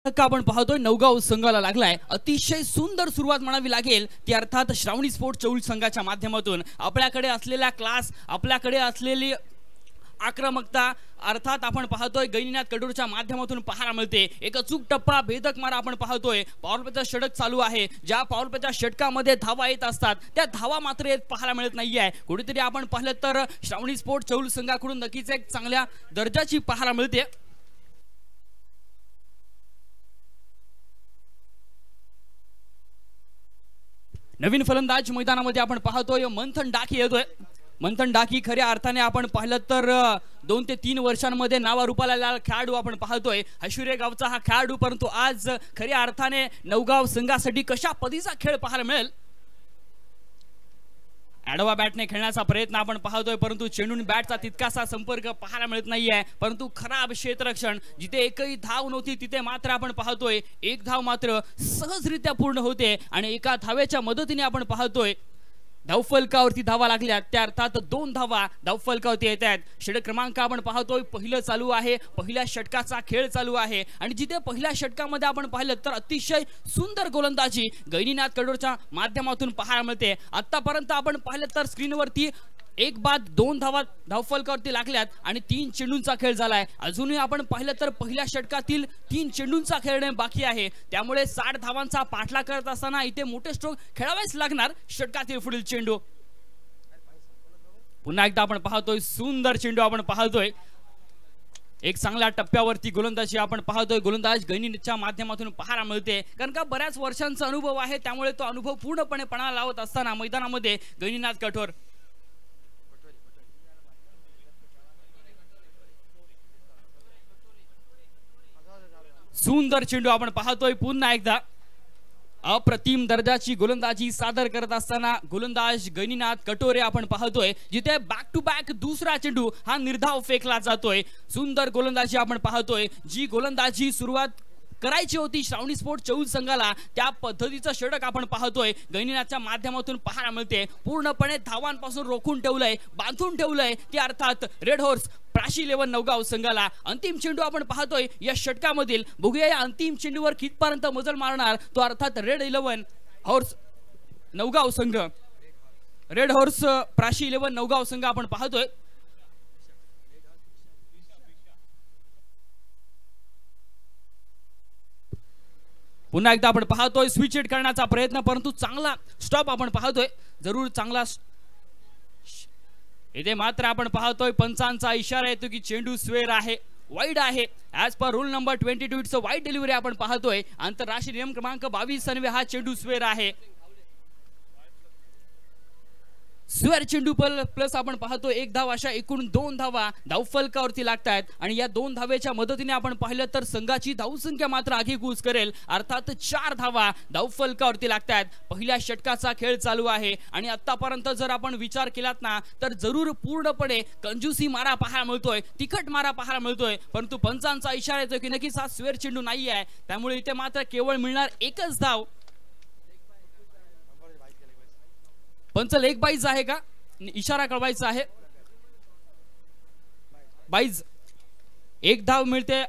आपण पाहतोय नवगाव संघाला लागलाय। अतिशय सुंदर सुरुवात म्हणावी लागेल ती अर्थात श्रावणी स्पोर्ट्स चौल संघाच्या माध्यमातून आपल्याकडे असलेला क्लास, आपल्याकडे असलेली आक्रमकता अर्थात आपण पाहतोय गैनीनाथ कडूरच्या माध्यमातून पाहायला मिळते। एक अचूक टप्पा भेदक मारा आपण पाहतोय, पॉवर प्लेचा षटक चालू आहे, ज्या पॉवर प्लेच्या षटकामध्ये धावा येत असतात त्या धावा मात्र येत पाहायला मिळत नाहीये। कुठेतरी आपण पाहिलं तर श्रावणी स्पोर्ट्स चौल संघाकडून नक्कीच एक चांगल्या दर्जाची पाहायला मिळते। नवीन फलंदाज मैदानामध्ये आपण पाहतोय मंथन डाकी येतोय। मंथन डाकी खऱ्या अर्थाने आपण पाहिलं तर 2 ते 3 वर्षांमध्ये नावारूपाला आलेला खेळाडू आपण पाहतोय, हशुरे गावचा हा खेळाडू, परंतु आज खऱ्या अर्थाने नवगाव संघासाठी कशा पद्धतीचा खेळ पाहायला मिळेल। आडवा बॅटने खेळण्याचा प्रयत्न आपण पाहतोय परंतु चेंडून बॅटचा तितकासा संपर्क पाहायला मिळत नाहीये। परंतु खराब क्षेत्ररक्षण, जिथे एकही धाव नव्हती तिथे मात्र आपण पाहतोय एक धाव मात्र सहजरित्या पूर्ण होते आणि एका धावेच्या मदतीने आपण पाहतोय धावफलकावरती धावा लागल्या, त्या अर्थात 2 धावा धावफलकावरती येत आहेत। षटक क्रमांक आपण पाहतोय पहिलं चालू आहे, पहिल्या षटकाचा खेळ चालू आहे आणि जिथे पहिल्या षटकामध्ये आपण पाहिलं तर अतिशय सुंदर गोलंदाजी गैनीनाथ कडोरच्या माध्यमातून पाहायला मिळते। आतापर्यंत आपण पाहिलं तर स्क्रीनवरती 1 बाद 2 धावा धावफलकावरती लागल्यात आणि 3 चेंडूंचा खेळ झालाय। अजूनही आपण पाहिलं तर पहिल्या षटकातील 3 चेंडूंचा खेळणे बाकी आहे, त्यामुळे 60 धावांचा पाठलाग करत असताना इथे मोठे स्ट्रोक खेळावेच लागणार। षटकातील पुढील चेंडू पुन्हा एकदा आपण पाहतोय सुंदर चेंडू आपण पाहतोय, एक चांगल्या टप्प्यावरती गोलंदाजी आपण पाहतोय। गोलंदाज गैनीनाथच्या माध्यमातून पाहायला मिळते, कारण का बऱ्याच वर्षांचा अनुभव आहे त्यामुळे तो अनुभव पूर्णपणे पणाला लावत असताना मैदानामध्ये गैनीनाथ कठोर सुंदर चेंडू आपण पाहतोय पुन्हा एकदा अप्रतिम दर्जाची गोलंदाजी सादर करत असताना गोलंदाज गणिनाथ कटोरे आपण पाहतोय जिथे बॅक टू बॅक दुसरा चेंडू हा निर्धाव फेकला जातोय. सुंदर गोलंदाजी आपण पाहतोय जी गोलंदाजी सुरुवात करायची होती श्रावणी स्पोर्ट चौल संघाला त्या पद्धतीचं षटक आपण पाहतोय गणिनाथच्या माध्यमातून पाहायला मिळते. पूर्णपणे धावांपासून रोखून ठेवलंय बांधून ठेवलंय ते अर्थात रेड हॉर्स प्राशी 11 नवगाव संघाला. अंतिम चेंडू आपण पाहतोय या षटकामधील. बघूया या अंतिम चेंडूवर कितपर्यंत मजल मारणार तो अर्थात रेड 11 हॉर्स नवगाव संघ. रेड हॉर्स प्राशी 11 नवगाव संघ आपण पाहतोय. पुन्हा एकदा आपण पाहतोय स्विच हिट करण्याचा प्रयत्न परंतु चांगला स्टॉप आपण पाहतोय. जरूर चांगला इथे मात्र आपण पाहतोय पंचांचा इशारा येतो की चेंडू स्वेर आहे वाईड आहे. As per rule number 22 it's a wide delivery आपण पाहतोय. आंतरराष्ट्रीय नियम क्रमांक 22 अन्वये हा चेंडू स्वेर आहे. स्वेर चेंडू प्लस आपण पाहतो 1 धाव अशा एकूण 2 धावा धावफलकावरती लागतात आणि या 2 धावेच्या मदतीने आपण पाहिलं तर संघाची धावसंख्या मात्र आगीकूच करेल. अर्थात 4 धावा धावफलकावरती लागतात. पहिल्या षटकाचा खेळ चालू आहे आणि आतापर्यंत जर आपण विचार केलात ना तर जरूर पूर्णपणे कंजूसी मारा पाहायला मिळतोय तिखट मारा पाहायला मिळतोय परंतु पंचांचा इशारा येतोय की नक्कीच हा स्वेर चेंडू नाही आहे. त्यामुळे इथे मात्र केवळ मिळणार एकच धाव. पंच लेग बाईज आहे का इशारा कळवायचा आहे. बाईज 1 धाव मिळते.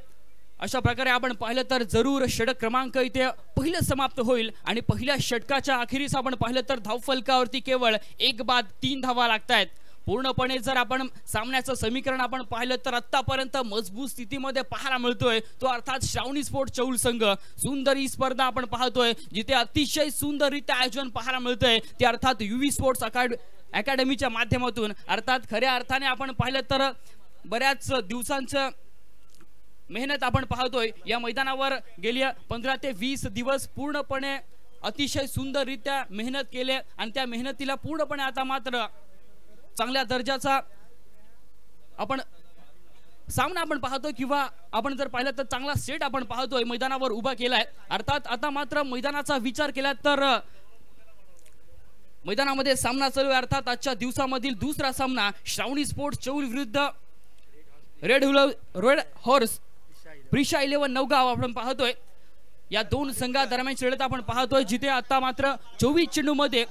अशा प्रकारे आपण पाहिलं तर जरूर षटक क्रमांक इथे पहिलं समाप्त होईल आणि पहिल्या षटकाच्या अखेरीस आपण पाहिलं तर धावफलकावरती केवळ 1 बाद 3 धावा लागतायत. पूर्णपणे जर आपण सामन्याचं समीकरण आपण पाहिलं तर आतापर्यंत मजबूत स्थितीमध्ये पाहायला मिळतोय तो अर्थात श्रावणी स्पोर्ट चौल संघ. सुंदर ही स्पर्धा आपण पाहतोय जिथे अतिशय सुंदररित्या आयोजन पाहायला मिळतंय ते अर्थात युवी स्पोर्ट्स अकॅडमीच्या माध्यमातून. अर्थात खऱ्या अर्थाने आपण पाहिलं तर बऱ्याच दिवसांचं मेहनत आपण पाहतोय. या मैदानावर गेल्या 15 ते 20 दिवस पूर्णपणे अतिशय सुंदररित्या मेहनत केली आणि त्या मेहनतीला पूर्णपणे आता मात्र चांगल्या दर्जाचा आपण सामना आपण पाहतोय किंवा आपण जर पाहिलं तर चांगला सेट आपण पाहतोय मैदानावर उभा केलाय. अर्थात आता मात्र मैदानाचा विचार केला तर मैदानामध्ये सामना चालू आहे. अर्थात आजच्या दिवसामधील दुसरा सामना श्रावणी स्पोर्ट्स चौल विरुद्ध रेड हॉर्स प्रिशा 11 नवगाव आपण पाहतोय. या 2 संघादरम्यान लढत आपण पाहतोय जिथे आता मात्र 24 चेंडू मध्ये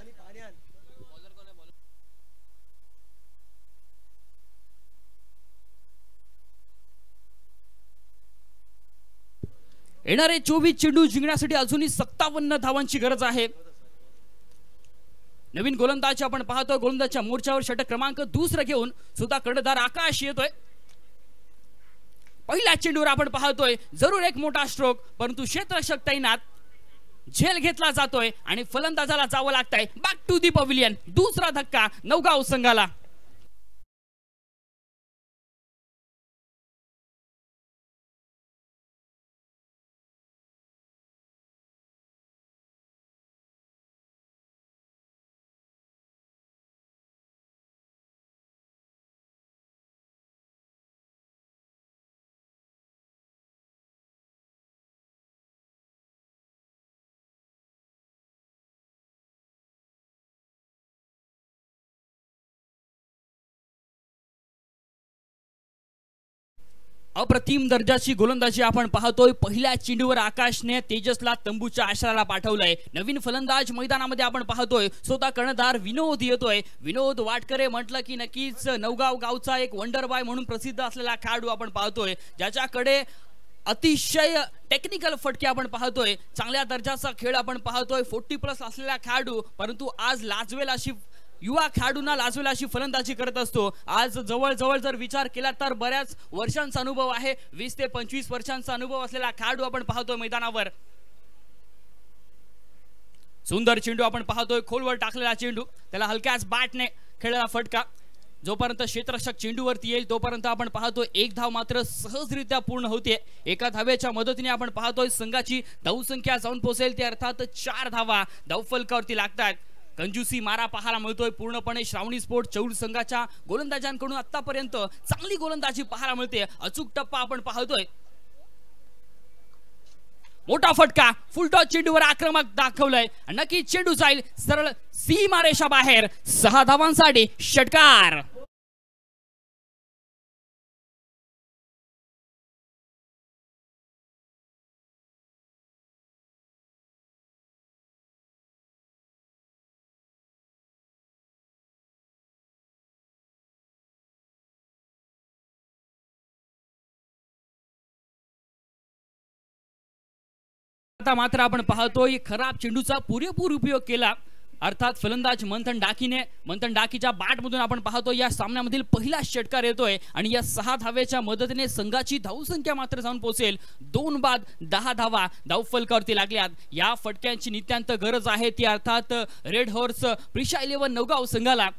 येणारे 24 चेंडू जिंकण्यासाठी अजूनही 57 धावांची गरज आहे. नवीन गोलंदाज आपण पाहतोय. गोलंदाजच्या मोर्चावर षटक क्रमांक 2 घेऊन सुद्धा कर्णधार आकाश येतोय. पहिल्या चेंडूवर आपण पाहतोय जरूर एक मोठा स्ट्रोक परंतु क्षेत्ररक्षक तैनात झेल घेतला जातोय आणि फलंदाजाला जावं लागतंय बॅक टू दी पव्हिलियन. दुसरा धक्का नवगाव संघाला. अप्रतिम दर्जाची गोलंदाजी आपण पाहतोय. पहिल्या चेंडूवर आकाशने तेजसला तंबूच्या आश्रयाला पाठवलंय. नवीन फलंदाज मैदानामध्ये आपण पाहतोय स्वतः कर्णधार विनोद येतोय. विनोद वाटकरे म्हटलं की नक्कीच नवगाव गावचा एक वंडर बॉय म्हणून प्रसिद्ध असलेला खेळाडू आपण पाहतोय ज्याच्याकडे अतिशय टेक्निकल फटके आपण पाहतोय. चांगल्या दर्जाचा खेळ आपण पाहतोय. 40+ असलेला खेळाडू परंतु आज लाजवेल अशी युवा खेळाडूंना लाजवेल अशी फलंदाजी करत असतो. आज जवळ जर विचार केला तर बऱ्याच वर्षांचा अनुभव आहे. 20 ते 25 वर्षांचा अनुभव असलेला खेळाडू आपण पाहतोय मैदानावर. सुंदर चेंडू आपण पाहतोय खोलवर टाकलेला चेंडू त्याला हलक्याच बॅटने खेळलेला फटका. जोपर्यंत क्षेत्ररक्षक चेंडूवरती येईल तोपर्यंत आपण पाहतोय 1 धाव मात्र सहजरित्या पूर्ण होते. एका धावेच्या मदतीने आपण पाहतोय संघाची धावसंख्या जाऊन पोहोचेल ते अर्थात 4 धावा धावफलकावरती लागतात. कंजूसी मारा पाहायला मिळतोय पूर्णपणे श्रावणी स्पोर्ट चौल संघाच्या गोलंदाजांकडून. आतापर्यंत चांगली गोलंदाजी पाहायला मिळते. अचूक टप्पा आपण पाहतोय. मोठा फटका, फुलटॉस चेंडूवर आक्रमक दाखवलंय. नक्की चेंडू जाईल सरळ सीमारेषा बाहेर. 6 धावांसाठी षटकार. आता मात्र आपण पाहतोय खराब चेंडूचा पुरेपूर उपयोग केला. अर्थात फलंदाज मंथन डाकीच्या बॅटमधून आपण पाहतो या सामन्यामधील पहिला षटकार येतोय आणि या 6 धावेच्या मदतीने संघाची धावसंख्या मात्र जाऊन पोहोचेल 2 बाद 10 धावा धावफलकावरती लागल्यात. या फटक्यांची नित्यांत गरज आहे ती अर्थात रेड हॉर्स प्रिशा 11 नवगाव संघाला.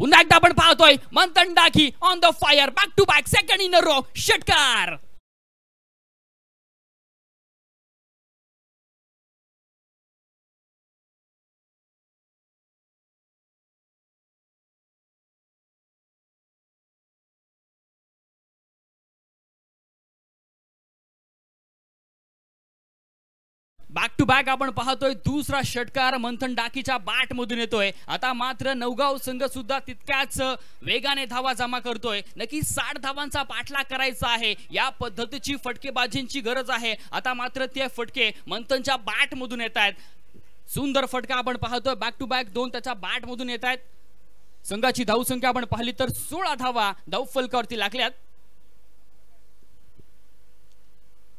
पुन्हा एकदा आपण पाहतोय Manthan Daki on the fire. Back to back second in a row षटकार. बॅक टू बॅक आपण पाहतोय दुसरा षटकार मंथन डाकीच्या बॅट मधून येतोय. आता मात्र नवगाव संघ सुद्धा तितक्याच वेगाने धावा जमा करतोय. नक्की 60 धावांचा पाठलाग करायचा आहे. या पद्धतीची फटकेबाजींची गरज आहे. आता मात्र ते फटके मंथनच्या बॅट मधून येत आहेत. सुंदर फटका आपण पाहतोय. बॅक टू बॅक 2 त्याच्या बॅट मधून येत आहेत. संघाची धावसंख्या आपण पाहिली तर 16 धावा धावफलकावरती लागल्यात.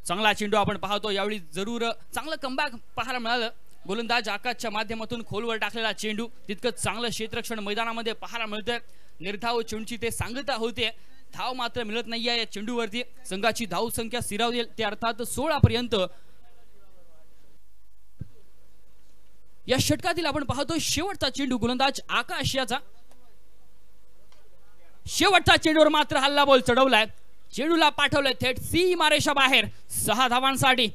चांगला चेंडू आपण पाहतो. यावेळी जरूर चांगलं कमबॅक पाहायला मिळालं. गोलंदाज आकाशच्या माध्यमातून खोलवर टाकलेला चेंडू तितकंच चांगलं क्षेत्ररक्षण मैदानामध्ये पाहायला मिळतंय. निर्धाव चेंडूची ते सांगता होते. धाव मात्र मिळत नाहीये या चेंडूवरती. संघाची धावसंख्या स्थिरावेल ते अर्थात 16 पर्यंत. या षटकातील आपण पाहतो शेवटचा चेंडू गोलंदाज आकाश याचा. शेवटच्या चेंडूवर मात्र हल्ला बॉल चढवलाय. चेंडूला पाठवलंय थेट सीमारेषा बाहेर. 6 धावांसाठी.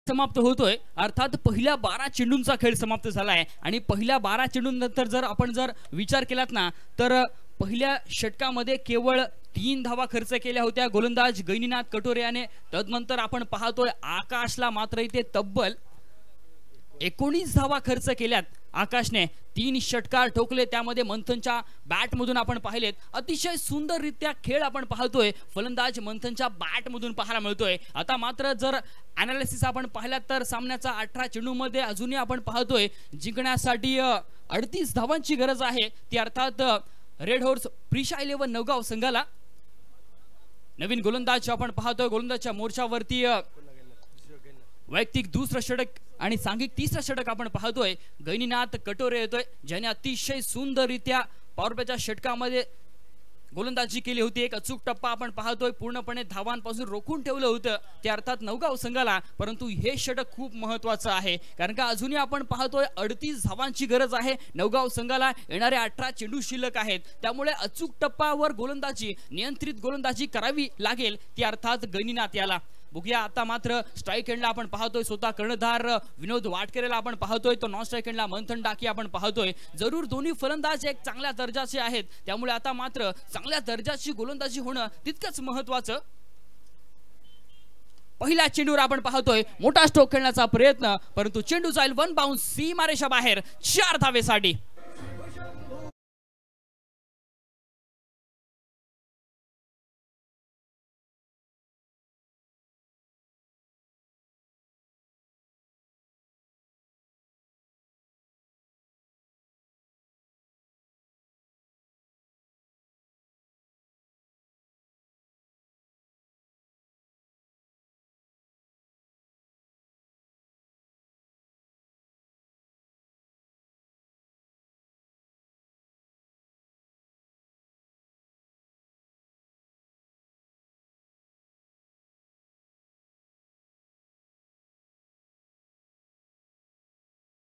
समाप्त होतोय. अर्थात पहिल्या 12 चेंडूंचा खेळ समाप्त झालाय आणि पहिल्या 12 चेंडूंनंतर जर आपण विचार केलात ना तर पहिल्या षटकामध्ये केवळ 3 धावा खर्च केल्या होत्या गोलंदाज गैनीनाथ कटोरे याने. तदनंतर आपण पाहतोय आकाशला मात्र इथे तब्बल 19 धावा खर्च केल्यात आकाशने. 3 षटकार ठोकले त्यामध्ये मंथनच्या बॅट मधून आपण पाहिलेत. अतिशय सुंदररित्या खेळ आपण पाहतोय फलंदाज मंथनच्या बॅट मधून पाहायला मिळतोय. आता मात्र जर अनालिसिस आपण पाहिलात तर सामन्याचा 18 चेंडूमध्ये अजूनही आपण पाहतोय जिंकण्यासाठी 38 धावांची गरज आहे. ती अर्थात रेड हॉर्स प्रिशा 11 नवगाव संघाला. नवीन गोलंदाज आपण पाहतोय. गोलंदाजच्या मोर्चावरती वैयक्तिक दुसरं षटक आणि सांघिक तिसरं षटक आपण पाहतोय. गैनीनाथ कटोरे येतोय ज्याने अतिशय सुंदररित्या पॉवरप्लेच्या षटकामध्ये गोलंदाजी केली होती. एक अचूक टप्पा आपण पाहतोय. पूर्णपणे धावांपासून रोखून ठेवलं होतं ते अर्थात नवगाव संघाला. परंतु हे षटक खूप महत्वाचं आहे कारण का अजूनही आपण पाहतोय 38 धावांची गरज आहे नवगाव संघाला. येणारे 18 चेंडू शिल्लक आहेत. त्यामुळे अचूक टप्प्यावर गोलंदाजी नियंत्रित गोलंदाजी करावी लागेल ती अर्थात गैनीनाथ याला. बघूया आता मात्र स्ट्राईक एंडला आपण पाहतोय स्वतः कर्णधार विनोद वाटकरेला आपण पाहतोय. तो नॉन स्ट्राईक एंडला मंथन डाकी आपण पाहतोय. जरूर दोन्ही फलंदाज एक चांगल्या दर्जाचे आहेत. त्यामुळे आता मात्र चांगल्या दर्जाची गोलंदाजी होणं तितकंच महत्वाचं. पहिल्या चेंडूवर आपण पाहतोय मोठा स्ट्रोक खेळण्याचा प्रयत्न परंतु चेंडू जाईल 1 बाउन्स सीमारेषा बाहेर 4 धावेसाठी.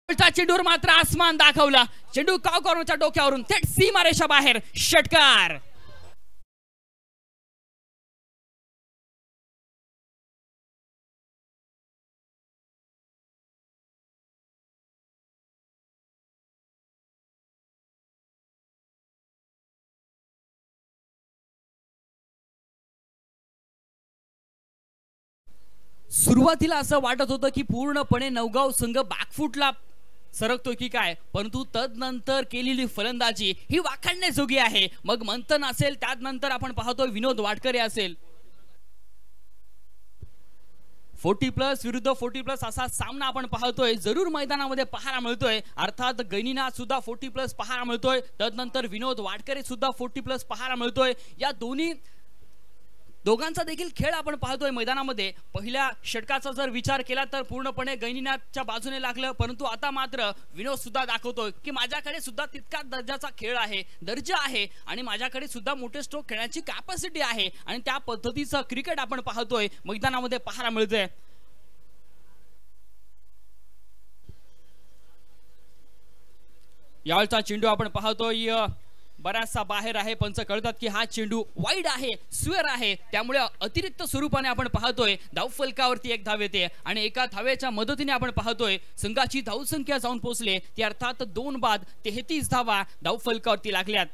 चेंडूवर मात्र आसमान दाखवला. चेंडू काव कॉर्नरच्या डोक्यावरून थेट सीमारेषा बाहेर. षटकार. सुरुवातीला असं वाटत होतं की पूर्णपणे नवगाव संघ बॅकफुटला सरकतोय की काय, परंतु तदनंतर केलेली फलंदाजी ही वाखाणण्याजोगी आहे. मग मंथन असेल, त्यानंतर आपण पाहतोय विनोद वाडकरे असेल. 40+ विरुद्ध 40+ असा सामना आपण पाहतोय, जरूर मैदानामध्ये पाहायला मिळतोय. अर्थात गैनीनाथ सुद्धा 40+ पाहायला मिळतोय, तदनंतर विनोद वाडकरे सुद्धा 40+ पाहायला मिळतोय. या दोघांचा देखील खेळ आपण पाहतोय मैदानामध्ये. पहिल्या षटकाचा जर विचार केला तर पूर्णपणे गैनीनाथच्या बाजूने लागलं, परंतु आता मात्र विनोद सुद्धा दाखवतोय की माझ्याकडे सुद्धा तितकाच दर्जाचा खेळ आहे, दर्जा आहे आणि माझ्याकडे सुद्धा मोठे स्ट्रोक खेळण्याची कॅपॅसिटी आहे. आणि त्या पद्धतीचं क्रिकेट आपण पाहतोय मैदानामध्ये पाहायला मिळतंय. यावेळचा चेंडू आपण पाहतोय बराचसा बाहेर आहे. पंच कळतात की हा चेंडू वाईड आहे, स्क्वेअर आहे, त्यामुळे अतिरिक्त स्वरूपाने आपण पाहतोय धाव फलकावरती एक धाव येते आणि एका धावेच्या मदतीने आपण पाहतोय संघाची धावसंख्या जाऊन पोहोचले ती अर्थात 2 बाद 33 धावा धाव फलकावरती लागल्यात.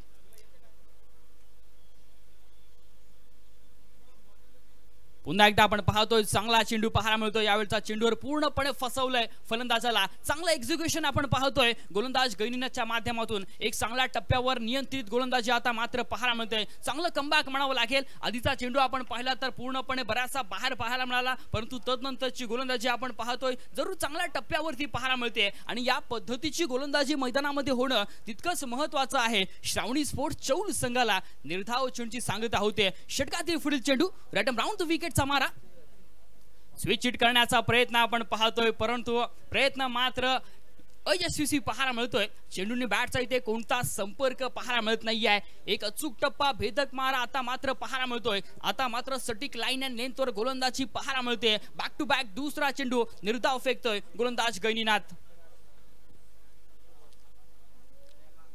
पुन्हा एकदा आपण पाहतोय चांगला चेंडू पाहायला मिळतोय. यावेळचा चेंडूवर पूर्णपणे फसवलंय फलंदाजाला. चांगलं एक्झिक्युशन आपण पाहतोय गोलंदाज गैनीनाथच्या माध्यमातून. एक चांगल्या टप्प्यावर नियंत्रित गोलंदाजी आता मात्र पाहायला मिळतोय. चांगलं कमबॅक म्हणावं लागेल. आधीचा चेंडू आपण पाहिला तर पूर्णपणे बराचसा बाहेर पाहायला मिळाला, परंतु तदनंतरची गोलंदाजी आपण पाहतोय जरूर चांगल्या टप्प्यावरती पाहायला मिळते आणि या पद्धतीची गोलंदाजी मैदानामध्ये होणं तितकंच महत्वाचं आहे. श्रावणी स्पोर्ट्स चौल संघाला निर्धाव चेंडूची सांगता होते. षटकातील पुढील चेंडू रॅटम राऊंड द विकेट मारा. स्विच हिट करण्याचा प्रयत्न आपण पाहतोय, परंतु प्रयत्न मात्र अयशस्वी पाहायला मिळतोय. चेंडूने बॅटचा इथे कोणता संपर्क पाहायला मिळत नाहीये. एक अचूक टप्पा भेदक मारा आता मात्र पाहायला मिळतोय. आता मात्र सटीक लाईन अँड लेंथवर गोलंदाजी पाहायला मिळते. बॅक टू बॅक दुसरा चेंडू निर्धाव फेकतोय गोलंदाज गैनीनाथ.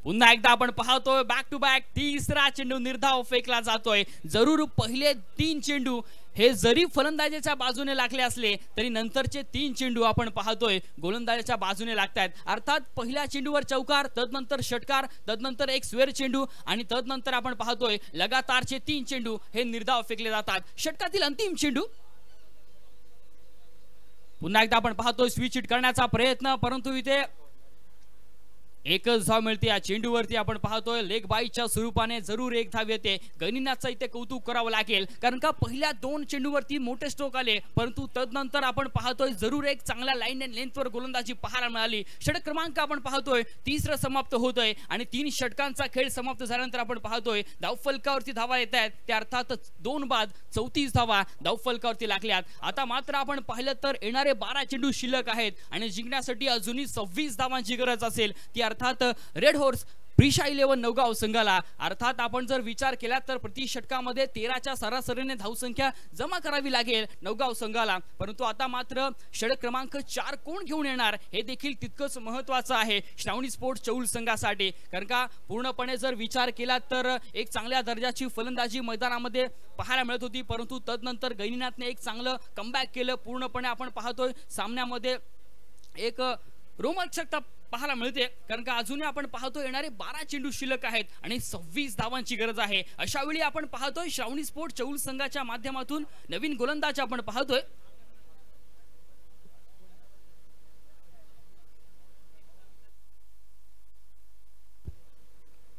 पुन्हा एकदा आपण पाहतोय बॅक टू बॅक तिसरा चेंडू निर्धाव फेकला जातोय. जरूर पहिले 3 चेंडू हे जरी फलंदाजाच्या बाजूने लागले असले तरी नंतरचे 3 चेंडू आपण पाहतोय गोलंदाजाच्या बाजूने लागतात. अर्थात पहिल्या चेंडूवर चौकार, तदनंतर षटकार, तदनंतर एक स्क्वेअर चेंडू आणि तदनंतर आपण पाहतोय लगातारचे 3 चेंडू हे निर्धाव फेकले जातात. षटकातील अंतिम चेंडू. पुन्हा एकदा आपण पाहतोय स्विच हिट करण्याचा प्रयत्न, परंतु इथे एकच धाव मिळते. या चेंडूवरती आपण पाहतोय लेग बाईच्या स्वरूपाने जरूर एक धाव येते. गैनीनाथचं इथे कौतुक करावं लागेल, कारण का पहिल्या 2 चेंडूवरती मोठे स्ट्रोक आले, परंतु तदनंतर आपण पाहतोय जरूर एक चांगल्या लाईन अँड लेंथवर गोलंदाजी पाहायला मिळाली. षटक क्रमांक आपण पाहतोय 3रं समाप्त होतोय आणि 3 षटकांचा खेळ समाप्त झाल्यानंतर आपण पाहतोय धाव फलकावरती धावा येत आहेत. त्या अर्थातच 2 बाद 34 धावा धाव फलकावरती लागल्यात. आता मात्र आपण पाहिलं तर येणारे 12 चेंडू शिल्लक आहेत आणि जिंकण्यासाठी अजूनही 26 धावांची गरज असेल. ती अर्थात रेड हॉर्स प्रिशा 11 नवगाव संघाला. अर्थात आपण जर विचार केला तर प्रति षटकामध्ये 13च्या सरासरीने धावसंख्या जमा करावी लागेल नवगाव संघाला, परंतु आता मात्र षटक क्रमांक 4 कोण घेऊन येणार हे देखील तितकंच महत्वाचं आहे श्रावणी स्पोर्ट्स चौल संघासाठी. कारण का पूर्णपणे जर विचार केला तर एक चांगल्या दर्जाची फलंदाजी मैदानामध्ये पाहायला मिळत होती, परंतु तदनंतर गैनीनाथने एक चांगलं कमबॅक केलं. पूर्णपणे आपण पाहतोय सामन्यामध्ये एक रोमांचकता पाहायला मिळते, कारण का अजूनही आपण पाहतोय येणारे 12 चेंडू शिल्लक आहेत आणि 26 धावांची गरज आहे. अशा वेळी आपण पाहतोय श्रावणी स्पोर्ट्स चौल संघाच्या माध्यमातून नवीन गोलंदाज आपण पाहतोय.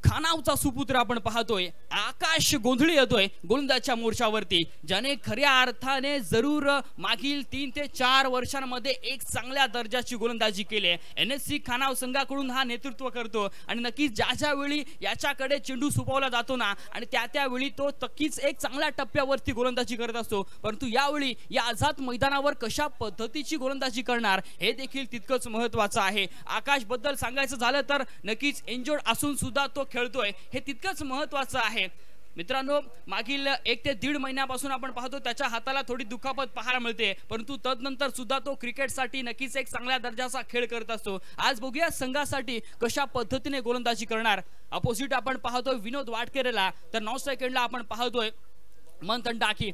खानावचा सुपुत्र आपण पाहतोय आकाश गोंधळी येतोय गोलंदाजच्या मोर्चावरती, ज्याने खऱ्या अर्थाने जरूर मागील 3 ते 4 वर्षांमध्ये एक चांगल्या दर्जाची गोलंदाजी केली. NSC खानाव संघाकडून हा नेतृत्व करतो आणि नक्कीच ज्या वेळी याच्याकडे चेंडू सुपवला जातो ना आणि त्यावेळी तो नक्कीच एक चांगल्या टप्प्यावरती गोलंदाजी करत असतो, परंतु यावेळी या आझाद मैदानावर कशा पद्धतीची गोलंदाजी करणार हे देखील तितकंच महत्वाचं आहे. आकाश बद्दल सांगायचं झालं तर नक्कीच इंजर्ड असून सुद्धा तो खेळतोय हे तितकंच महत्वाचं आहे. मित्रांनो मागील 1 ते 1.5 महिन्यापासून आपण पाहतो त्याच्या हाताला थोडी दुखापत पाहायला मिळते, परंतु तदनंतर सुद्धा तो क्रिकेटसाठी नक्कीच एक चांगल्या दर्जाचा खेळ करत असतो. आज बघूया संघासाठी कशा पद्धतीने गोलंदाजी करणार. अपोजिट आपण पाहतोय विनोद वाडकेरेला, तर 9 सेकंडला आपण पाहतोय मंथन डाकी.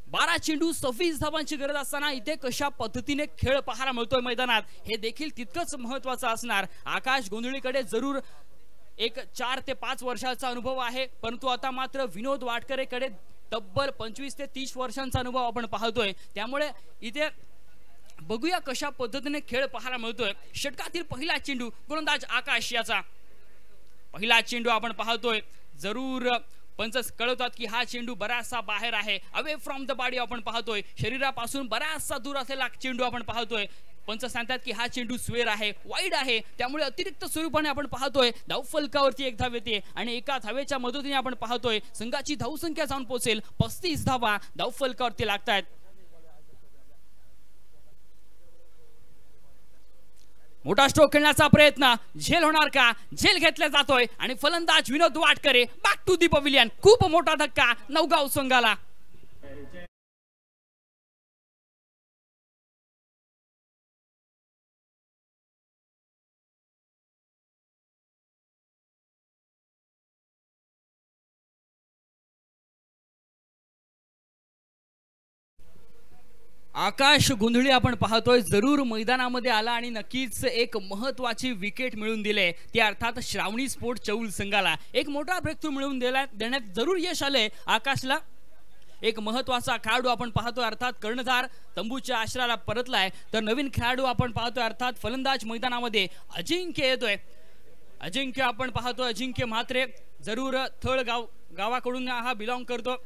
12 चेंडू 26 धावांची गरज असताना इथे कशा पद्धतीने खेळ पाहायला मिळतोय मैदानात हे देखील तितकंच महत्वाचं असणार. आकाश गोंधळीकडे जरूर एक 4 ते 5 वर्षाचा अनुभव आहे, परंतु आता मात्र विनोद वाडकरेकडे तब्बल 25 ते 30 वर्षांचा अनुभव आपण पाहतोय. त्यामुळे इथे बघूया कशा पद्धतीने खेळ पाहायला मिळतोय. षटकातील पहिला चेंडू गोलंदाज आकाश याचा. पहिला चेंडू आपण पाहतोय, जरूर पंच कळवतात की हा चेंडू बराचसा बाहेर आहे, अवे फ्रॉम द बॉडी आपण पाहतोय, शरीरापासून बराचसा दूर असलेला चेंडू आपण पाहतोय. पंच सांगतात की हा चेंडू स्वेर आहे, वाईड आहे, त्यामुळे अतिरिक्त स्वरूपाने आपण पाहतोय धाव फलकावरती एक धाव येते आणि एका धावेच्या मदतीने आपण पाहतोय संघाची धावसंख्या जाऊन पोहोचेल 35 धावा धाव फलकावरती लागतायत. मोठा स्ट्रोक खेळण्याचा प्रयत्न, झेल होणार का? झेल घेतला जातोय आणि फलंदाज विनोद वाडकरे बॅक टू दी पवेलियन. खूप मोठा धक्का नवगाव संघाला. आकाश गोंधळी आपण पाहतोय जरूर मैदानामध्ये आला आणि नक्कीच एक महत्वाची विकेट मिळवून दिले, ते अर्थात श्रावणी स्पोर्ट चौल संघाला एक मोठा ब्रेक थ्रू मिळवून देण्यात जरूर यश आले आकाशला. एक महत्वाचा खेळाडू आपण पाहतोय अर्थात कर्णधार तंबूच्या आश्रयाला परतलाय, तर नवीन खेळाडू आपण पाहतोय अर्थात फलंदाज मैदानामध्ये अजिंक्य येतोय. अजिंक्य आपण पाहतोय, अजिंक्य म्हात्रे जरूर थळ गावाकडून हा बिलॉंग करतो.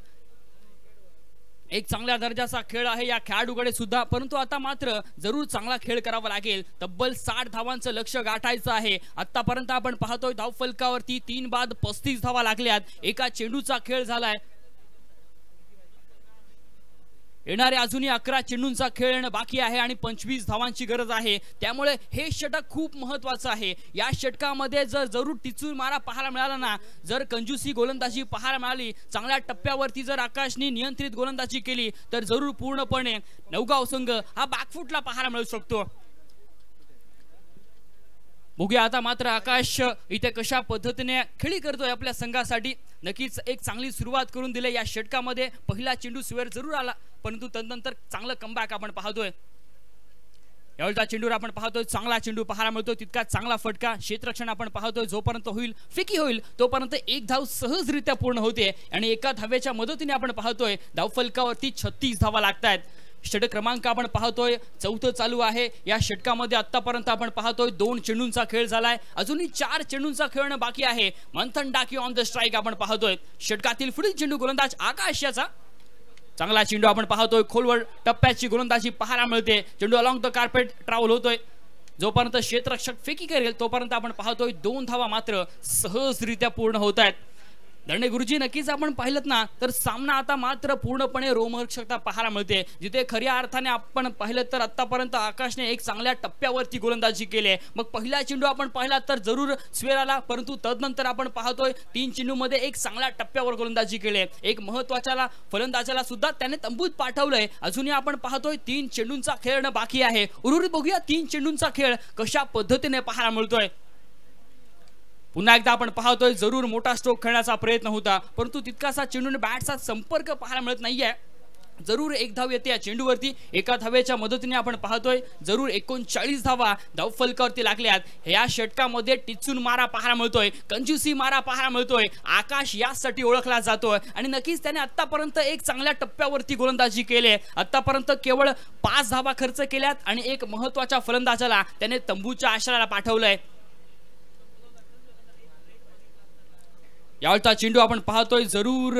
एक चांगल्या दर्जाचा खेळ आहे या खेळाडूकडे सुद्धा, परंतु आता मात्र जरूर चांगला खेळ करावा लागेल. तब्बल 60 धावांचं लक्ष गाठायचं आहे. आतापर्यंत आपण पाहतोय धाव फलकावरती 3 बाद 35 धावा लागल्यात. एका चेंडूचा खेळ झालाय. येणारे अजूनही 11 चेंडूंचा खेळ बाकी आहे आणि 25 धावांची गरज आहे. त्यामुळे हे षटक खूप महत्वाचं आहे. या षटकामध्ये जर जरूर टिचून मारा पाहायला मिळाला ना, जर कंजूसी गोलंदाजी पाहायला मिळाली, चांगल्या टप्प्यावरती जर आकाशने नियंत्रित गोलंदाजी केली तर जरूर पूर्णपणे नवगाव संघ हा बॅकफुटला पाहायला मिळू शकतो. बघूया आता मात्र आकाश इथे कशा पद्धतीने खेळी करतोय आपल्या संघासाठी. नक्कीच एक चांगली सुरुवात करून दिली या षटकामध्ये. पहिला चेंडू स्वेर जरूर आला, परंतु तदनंतर चांगलं कमबॅक आपण पाहतोय. यावेळचा चेंडूवर आपण पाहतोय चांगला चेंडू पाहायला मिळतो, तितका चांगला फटका. क्षेत्ररक्षण आपण पाहतोय जोपर्यंत होईल फिकी होईल तोपर्यंत एक धाव सहजरित्या पूर्ण होते आणि एका धावेच्या मदतीने आपण पाहतोय धाव फलकावरती 36 धावा लागतायत. षटक क्रमांक आपण पाहतोय 4थं चालू आहे. या षटकामध्ये आतापर्यंत आपण पाहतोय 2 चेंडूंचा खेळ झालाय, अजूनही 4 चेंडूंचा खेळणं बाकी आहे. मंथन डाकी ऑन द स्ट्राइक आपण पाहतोय. षटकातील पुढील चेंडू गोलंदाज आकाश याचा. चांगला चेंडू आपण पाहतोय, खोलवर टप्प्याची गोलंदाजी पाहायला मिळते. चेंडू अलॉंग द कार्पेट ट्रॅव्हल होतोय. जोपर्यंत क्षेत्ररक्षक फेकी करेल तोपर्यंत आपण पाहतोय 2 धावा मात्र सहजरित्या पूर्ण होत आहेत. दंडे गुरुजी नक्कीच आपण पाहिलं ना तर सामना आता मात्र पूर्णपणे रोमहर्षकता पाहायला मिळते. जिथे खऱ्या अर्थाने आपण पाहिलं तर आतापर्यंत आकाशने एक चांगल्या टप्प्यावरती गोलंदाजी केली. मग पहिला चेंडू आपण पाहिला तर जरूर स्वेर आला, परंतु तदनंतर आपण पाहतोय 3 चेंडूमध्ये एक चांगल्या टप्प्यावर गोलंदाजी केली. एक महत्वाच्या फलंदाजाला सुद्धा त्याने तंबूत पाठवलंय. अजूनही आपण पाहतोय 3 चेंडूंचा खेळणं बाकी आहे. उर्वरित बघूया 3 चेंडूंचा खेळ कशा पद्धतीने पाहायला मिळतोय. पुन्हा एकदा आपण पाहतोय जरूर मोठा स्ट्रोक खेळण्याचा प्रयत्न होता, परंतु तितकासा चेंडूने बॅटचा संपर्क पाहायला मिळत नाहीये. जरूर एक धाव येते या चेंडूवरती. एका धावेच्या मदतीने आपण पाहतोय जरूर 39 धावा धाव फलकावरती लागल्यात. या षटकामध्ये टिचून मारा पाहायला मिळतोय, कंजूसी मारा पाहायला मिळतोय. आकाश यासाठी ओळखला जातोय आणि नक्कीच त्याने आतापर्यंत एक चांगल्या टप्प्यावरती गोलंदाजी केली. आतापर्यंत केवळ 5 धावा खर्च केल्यात आणि एक महत्वाच्या फलंदाजाला त्याने तंबूच्या आश्रयाला पाठवलंय. यावेळचा चेंडू आपण पाहतोय जरूर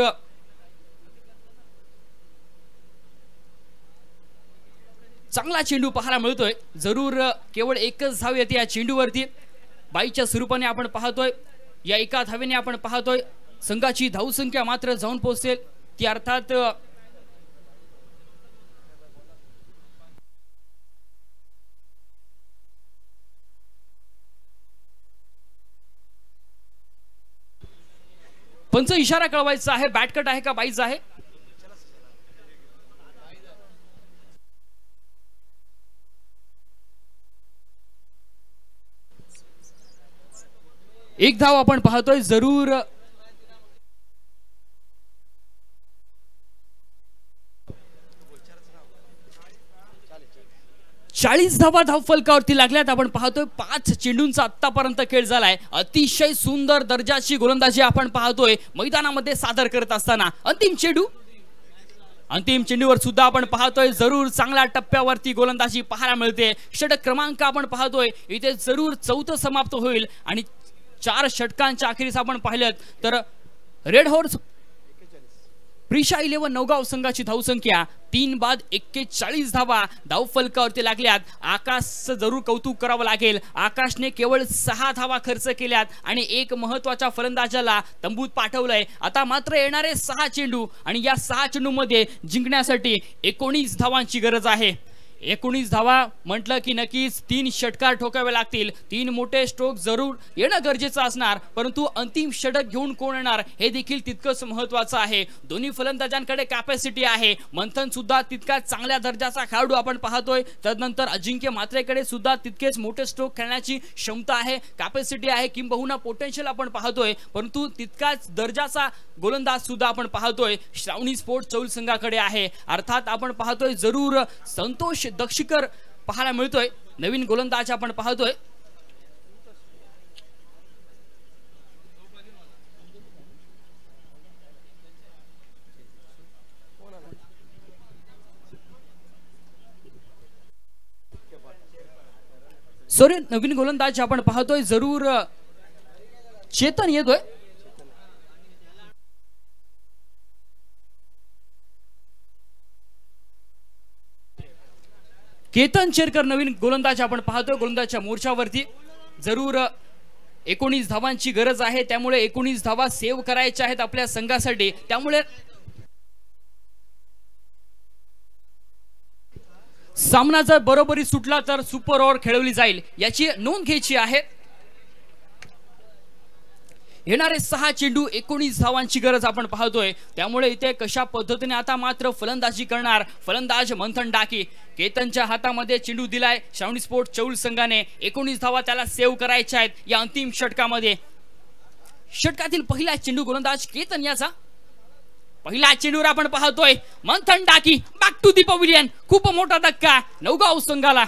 चांगला चेंडू पाहायला मिळतोय. जरूर केवळ एकच धाव येते या चेंडूवरती. 22च्या स्वरूपाने आपण पाहतोय या एका धावेने आपण पाहतोय संघाची धावसंख्या मात्र जाऊन पोहोचेल ती अर्थात पंच इशारा कळवायचा आहे, बॅटकट आहे का बाईज आहे? एक धाव आपण पाहतोय जरूर. चाळीस धावा धावफलकावरती लागल्यात. आपण पाहतोय 5 चेंडूंचा आतापर्यंत खेळ झालाय. अतिशय सुंदर दर्जाची गोलंदाजी आपण पाहतोय मैदानामध्ये सादर करत असताना. अंतिम चेंडूवर सुद्धा आपण पाहतोय जरूर चांगल्या टप्प्यावरती गोलंदाजी पाहायला मिळते. षटक क्रमांक आपण पाहतोय इथे जरूर 4थं समाप्त होईल आणि 4 षटकांच्या अखेरीस आपण पाहिलं तर रेड हॉर्स प्रिशा 11 नवगाव संघाची धावसंख्या 3 बाद 41 धावा धावफलकावरती लागल्यात. आकाशचं जरूर कौतुक करावं लागेल. आकाशने केवळ 6 धावा खर्च केल्यात आणि एक महत्वाच्या फलंदाजाला तंबूत पाठवलंय. आता मात्र येणारे 6 चेंडू आणि या 6 चेंडूमध्ये जिंकण्यासाठी 19 धावांची गरज आहे. 19 धावा म्हटलं की नक्कीच 3 षटकार ठोकावे लागतील. 3 मोठे स्ट्रोक जरूर येणं गरजेचं असणार, परंतु अंतिम षटक घेऊन कोण येणार हे देखील तितकंच महत्वाचं आहे. दोन्ही फलंदाजांकडे कॅपॅसिटी आहे. मंथन सुद्धा तितकाच चांगल्या दर्जाचा खेळाडू आपण पाहतोय. त्यानंतर अजिंक्य म्हात्रेकडे सुद्धा तितकेच मोठे स्ट्रोक खेळण्याची क्षमता आहे, कॅपॅसिटी आहे, किंबहुना पोटेन्शियल आपण पाहतोय. परंतु तितकाच दर्जाचा गोलंदाज सुद्धा आपण पाहतोय श्रावणी स्पोर्ट्स चौल संघाकडे आहे. अर्थात आपण पाहतोय जरूर संतोष दक्षिकर पाहायला मिळतोय. नवीन गोलंदाज आपण पाहतोय. सॉरी, नवीन गोलंदाज आपण पाहतोय जरूर चेतन येतोय. केतन चेरकर नवीन गोलंदाज आपण पाहतोय. गोलंदाजच्या मोर्चावरती जरूर 19 धावांची गरज आहे. त्यामुळे 19 धावा सेव्ह करायच्या आहेत आपल्या संघासाठी. त्यामुळे सामना जर बरोबरी सुटला तर सुपर ओव्हर खेळवली जाईल याची नोंद घ्यायची आहे. येणारे 6 चेंडू 19 धावांची गरज आपण पाहतोय. त्यामुळे इथे कशा पद्धतीने आता मात्र फलंदाजी करणार फलंदाज मंथन डाकी. केतनच्या हातामध्ये चेंडू दिलाय श्रावणी स्पोर्ट्स चौल संघाने. 19 धावा त्याला सेव्ह करायच्या आहेत या अंतिम षटकामध्ये. षटकातील पहिला चेंडू गोलंदाज केतन याचा. पहिल्या चेंडूवर आपण पाहतोय मंथन डाकी बॅक टू दी पवेलियन. खूप मोठा धक्का नवगाव संघाला.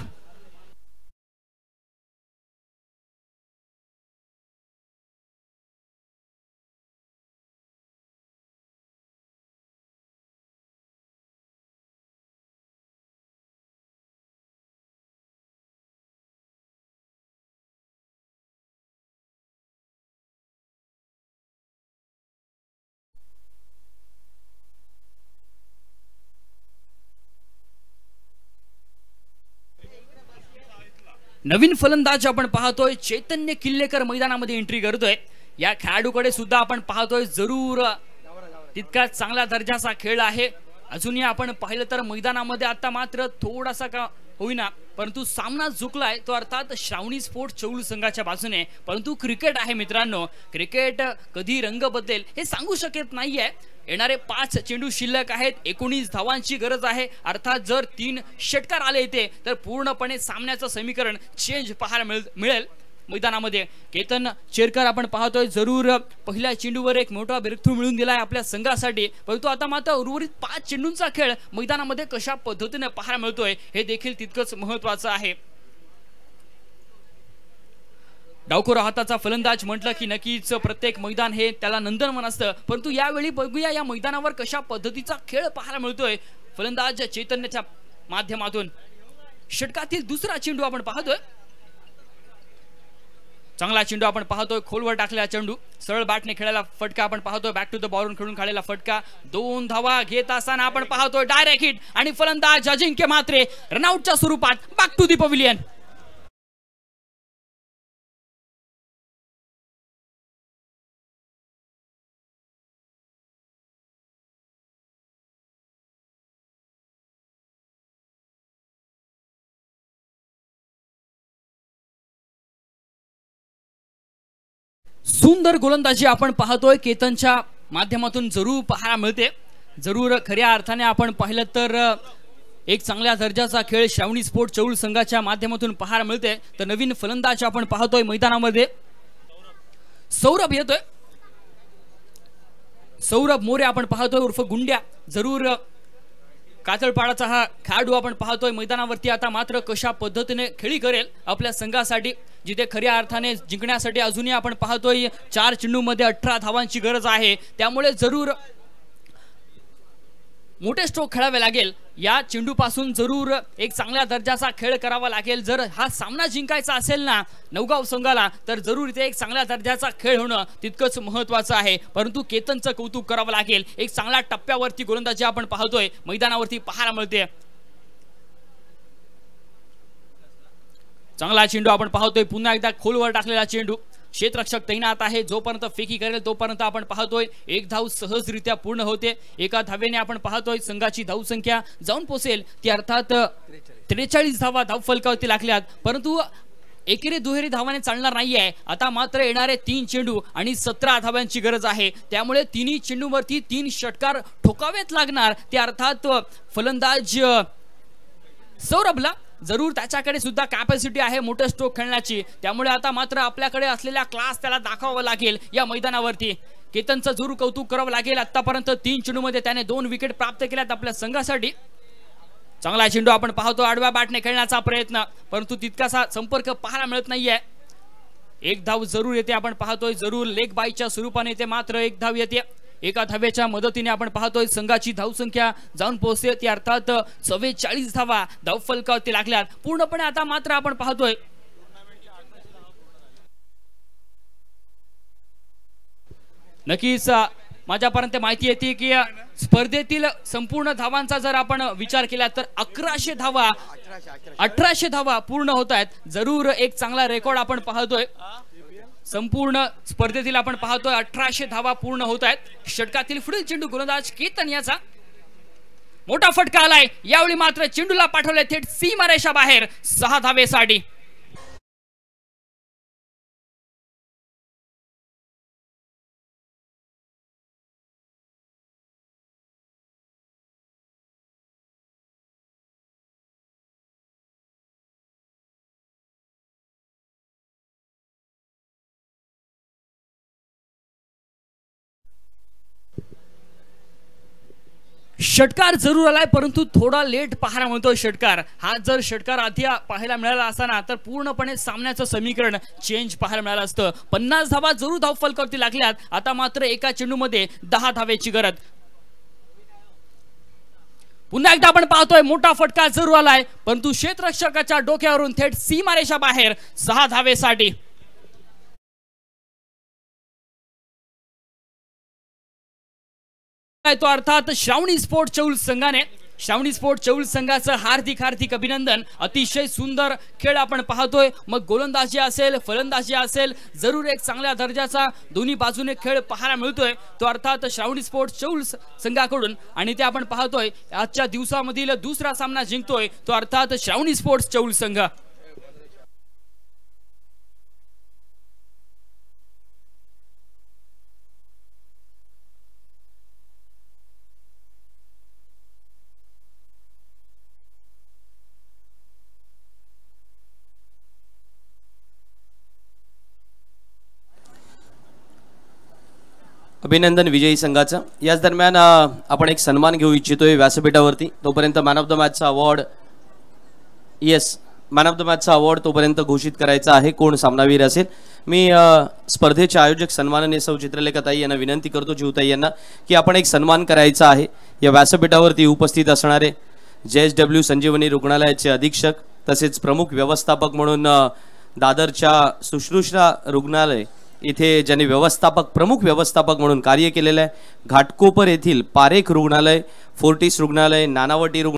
नवीन फलंदाज आपण पाहतोय चैतन्य किल्लेकर मैदानामध्ये एंट्री करतोय. या खेळाडूकडे सुद्धा आपण पाहतोय जरूर तितका चांगला दर्जाचा खेळ आहे. अजूनही आपण पाहिलं तर मैदानामध्ये आता मात्र थोडासा का होईना परंतु सामना झुकलाय तो अर्थात श्रावणी स्पोर्ट्स चौल संघाच्या बाजूने. परंतु क्रिकेट आहे मित्रांनो. क्रिकेट कधी रंग बदलेल हे सांगू शकत नाहीये. येणारे 5 चेंडू शिल्लक आहेत. 19 धावांची गरज आहे. अर्थात जर 3 षटकार आले इथे तर पूर्णपणे सामन्याचं समीकरण चेंज पाहायला मिळेल मैदानामध्ये. केतन चेरकर आपण पाहतोय जरूर पहिल्या चेंडूवर एक मोठा ब्रेकथ्रू मिळून दिलाय आपल्या संघासाठी. परंतु आता मात्र उर्वरित 5 चेंडूंचा खेळ मैदानामध्ये कशा पद्धतीने पाहायला मिळतोय हे देखील तितकंच महत्वाचं आहे. डावखोर हाताचा फलंदाज म्हटलं की नक्कीच प्रत्येक मैदान हे त्याला नंदनवन असतं. परंतु यावेळी बघूया या मैदानावर कशा पद्धतीचा खेळ पाहायला मिळतोय फलंदाज चैतन्याच्या माध्यमातून. षटकातील दुसरा चेंडू आपण पाहतोय. चांगला चेंडू आपण पाहतोय. खोलवर टाकलेला चेंडू सरळ बॅटने खेळायला फटका आपण पाहतोय. बॅक टू द बॉलरून खेळून काढलेला फटका. 2 धावा घेत असताना आपण पाहतोय डायरेक्ट हिट आणि फलंदाज अजिंक्य म्हात्रे रनआउटच्या स्वरूपात बॅक टू द पवेलियन. सुंदर गोलंदाजी आपण पाहतोय केतनच्या माध्यमातून जरूर पाहायला मिळते। जरूर खऱ्या अर्थाने आपण पाहिलं तर एक चांगल्या दर्जाचा खेळ श्रावणी स्पोर्ट चौल संघाच्या माध्यमातून पाहायला मिळते। तर नवीन फलंदाज आपण पाहतोय मैदानामध्ये सौरभ येतोय, सौरभ मोरे आपण पाहतोय उर्फ गुंड्या। जरूर कातळपाडाचा हा खेळाडू आपण पाहतोय मैदानावरती। आता मात्र कशा पद्धतीने खेळी करेल आपल्या संघासाठी, जिथे खऱ्या अर्थाने जिंकण्यासाठी अजूनही आपण पाहतोय 4 चेंडूमध्ये 18 धावांची गरज आहे। त्यामुळे जरूर मोठे स्ट्रोक खेळावे लागेल। या चेंडूपासून जरूर एक चांगल्या दर्जाचा खेळ करावा लागेल। जर हा सामना जिंकायचा असेल ना नवगाव संघाला, तर जरूर इथे एक चांगल्या दर्जाचा खेळ होणं तितकंच महत्त्वाचं आहे। परंतु केतनचं कौतुक करावं लागेल। एक चांगल्या टप्प्यावरती गोलंदाजी आपण पाहतोय मैदानावरती पाहायला मिळते। चांगला चेंडू आपण पाहतोय, पुन्हा एकदा खोलवर टाकलेला चेंडू। क्षेत्ररक्षक तैनात आहे, जोपर्यंत फेकी करेल तोपर्यंत आपण पाहतोय एक धाव सहजरित्या पूर्ण होते। एका धावेने आपण पाहतोय संघाची धावसंख्या जाऊन पोहोचेल ती अर्थात 43 धावा धावफलकावरती लागल्यात। परंतु एकेरी दुहेरी धावाने चालणार नाहीये। आता मात्र येणारे 3 चेंडू आणि 17 धावांची गरज आहे। त्यामुळे तिन्ही चेंडूवरती 3 षटकार ठोकावेत लागणार। ते अर्थात फलंदाज सौरभला जरूर त्याच्याकडे सुद्धा कॅपॅसिटी आहे मोठे स्ट्रोक खेळण्याची। त्यामुळे आता मात्र आपल्याकडे असलेला क्लास त्याला दाखवावा लागेल या मैदानावरती। केतनचं जरूर कौतुक करावं लागेल। आतापर्यंत 3 चेंडूमध्ये त्याने 2 विकेट प्राप्त केल्यात आपल्या संघासाठी। चांगला चेंडू आपण पाहतो, आडव्या बॅटने खेळण्याचा प्रयत्न, परंतु तितकासा संपर्क पाहायला मिळत नाहीये। एक धाव जरूर येते आपण पाहतोय, जरूर लेग बायच्या स्वरूपाने येते, मात्र एक धाव येते। एका धावेच्या मदतीने आपण पाहतोय संघाची धावसंख्या जाऊन पोहोचते ती अर्थात 44 धावा धावफलकावरती लागल्यात पूर्णपणे। आता मात्र आपण पाहतोय नक्कीच माझ्यापर्यंत माहिती येते की स्पर्धेतील संपूर्ण धावांचा जर आपण विचार केला तर 1800 धावा पूर्ण होत आहेत। जरूर एक चांगला रेकॉर्ड आपण पाहतोय। संपूर्ण स्पर्धेतील आपण पाहतोय 1800 धावा पूर्ण होत आहेत। षटकातील पुढील चेंडू गोलंदाज केतन याचा मोठा फटका आलाय। यावेळी मात्र चेंडूला पाठवले थेट सीमारेषा बाहेर 6 धावेसाठी। षटकार जरूर आलाय, परंतु थोडा लेट पाहायला मिळतोय षटकार। हा जर षटकार आधी पाहायला मिळाला असताना तर पूर्णपणे सामन्याचं समीकरण चेंज पाहायला मिळालं असतं। 50 धावा जरूर धावफलकावरती लागल्यात। आता मात्र एका चेंडूमध्ये 10 धावेची गरज। पुन्हा एकदा आपण पाहतोय मोठा फटका जरूर आलाय, परंतु क्षेत्ररक्षकाच्या डोक्यावरून थेट सीमारेषा बाहेर 6 धावेसाठी। तो अर्थात श्रावणी स्पोर्ट चौल संघाने। श्रावणी स्पोर्ट चौल संघाचं हार्दिक हार्दिक अभिनंदन। अतिशय सुंदर खेळ आपण पाहतोय, मग गोलंदाजी असेल फलंदाजी असेल, जरूर एक चांगल्या दर्जाचा दोन्ही बाजूने खेळ पाहायला मिळतोय तो अर्थात श्रावणी स्पोर्ट चौल संघाकडून। आणि ते आपण पाहतोय आजच्या दिवसामधील दुसरा सामना जिंकतोय तो अर्थात श्रावणी स्पोर्ट्स चौल संघ। अभिनंदन विजयी संघाचं। याच दरम्यान आपण एक सन्मान घेऊ इच्छितोय व्यासपीठावरती। तोपर्यंत मॅन ऑफ द मॅचचा अवॉर्ड मॅन ऑफ द मॅचचा अवॉर्ड तोपर्यंत घोषित करायचा आहे कोण सामनावीर असेल। मी स्पर्धेचे आयोजक सन्माननीय सौ चित्रलेखाताई यांना विनंती करतो, जीवताई यांना, की आपण एक सन्मान करायचा आहे। या व्यासपीठावरती उपस्थित असणारे JSW संजीवनी रुग्णालयाचे अधीक्षक तसेच प्रमुख व्यवस्थापक म्हणून दादरच्या शुश्रूषा रुग्णालय इथे ज्यांनी प्रमुख व्यवस्थापक म्हणून कार्य केलेलं आहे, घाटकोपर येथील पारेख रुग्णालय, फोर्टिस रुग्णालय, नानावटी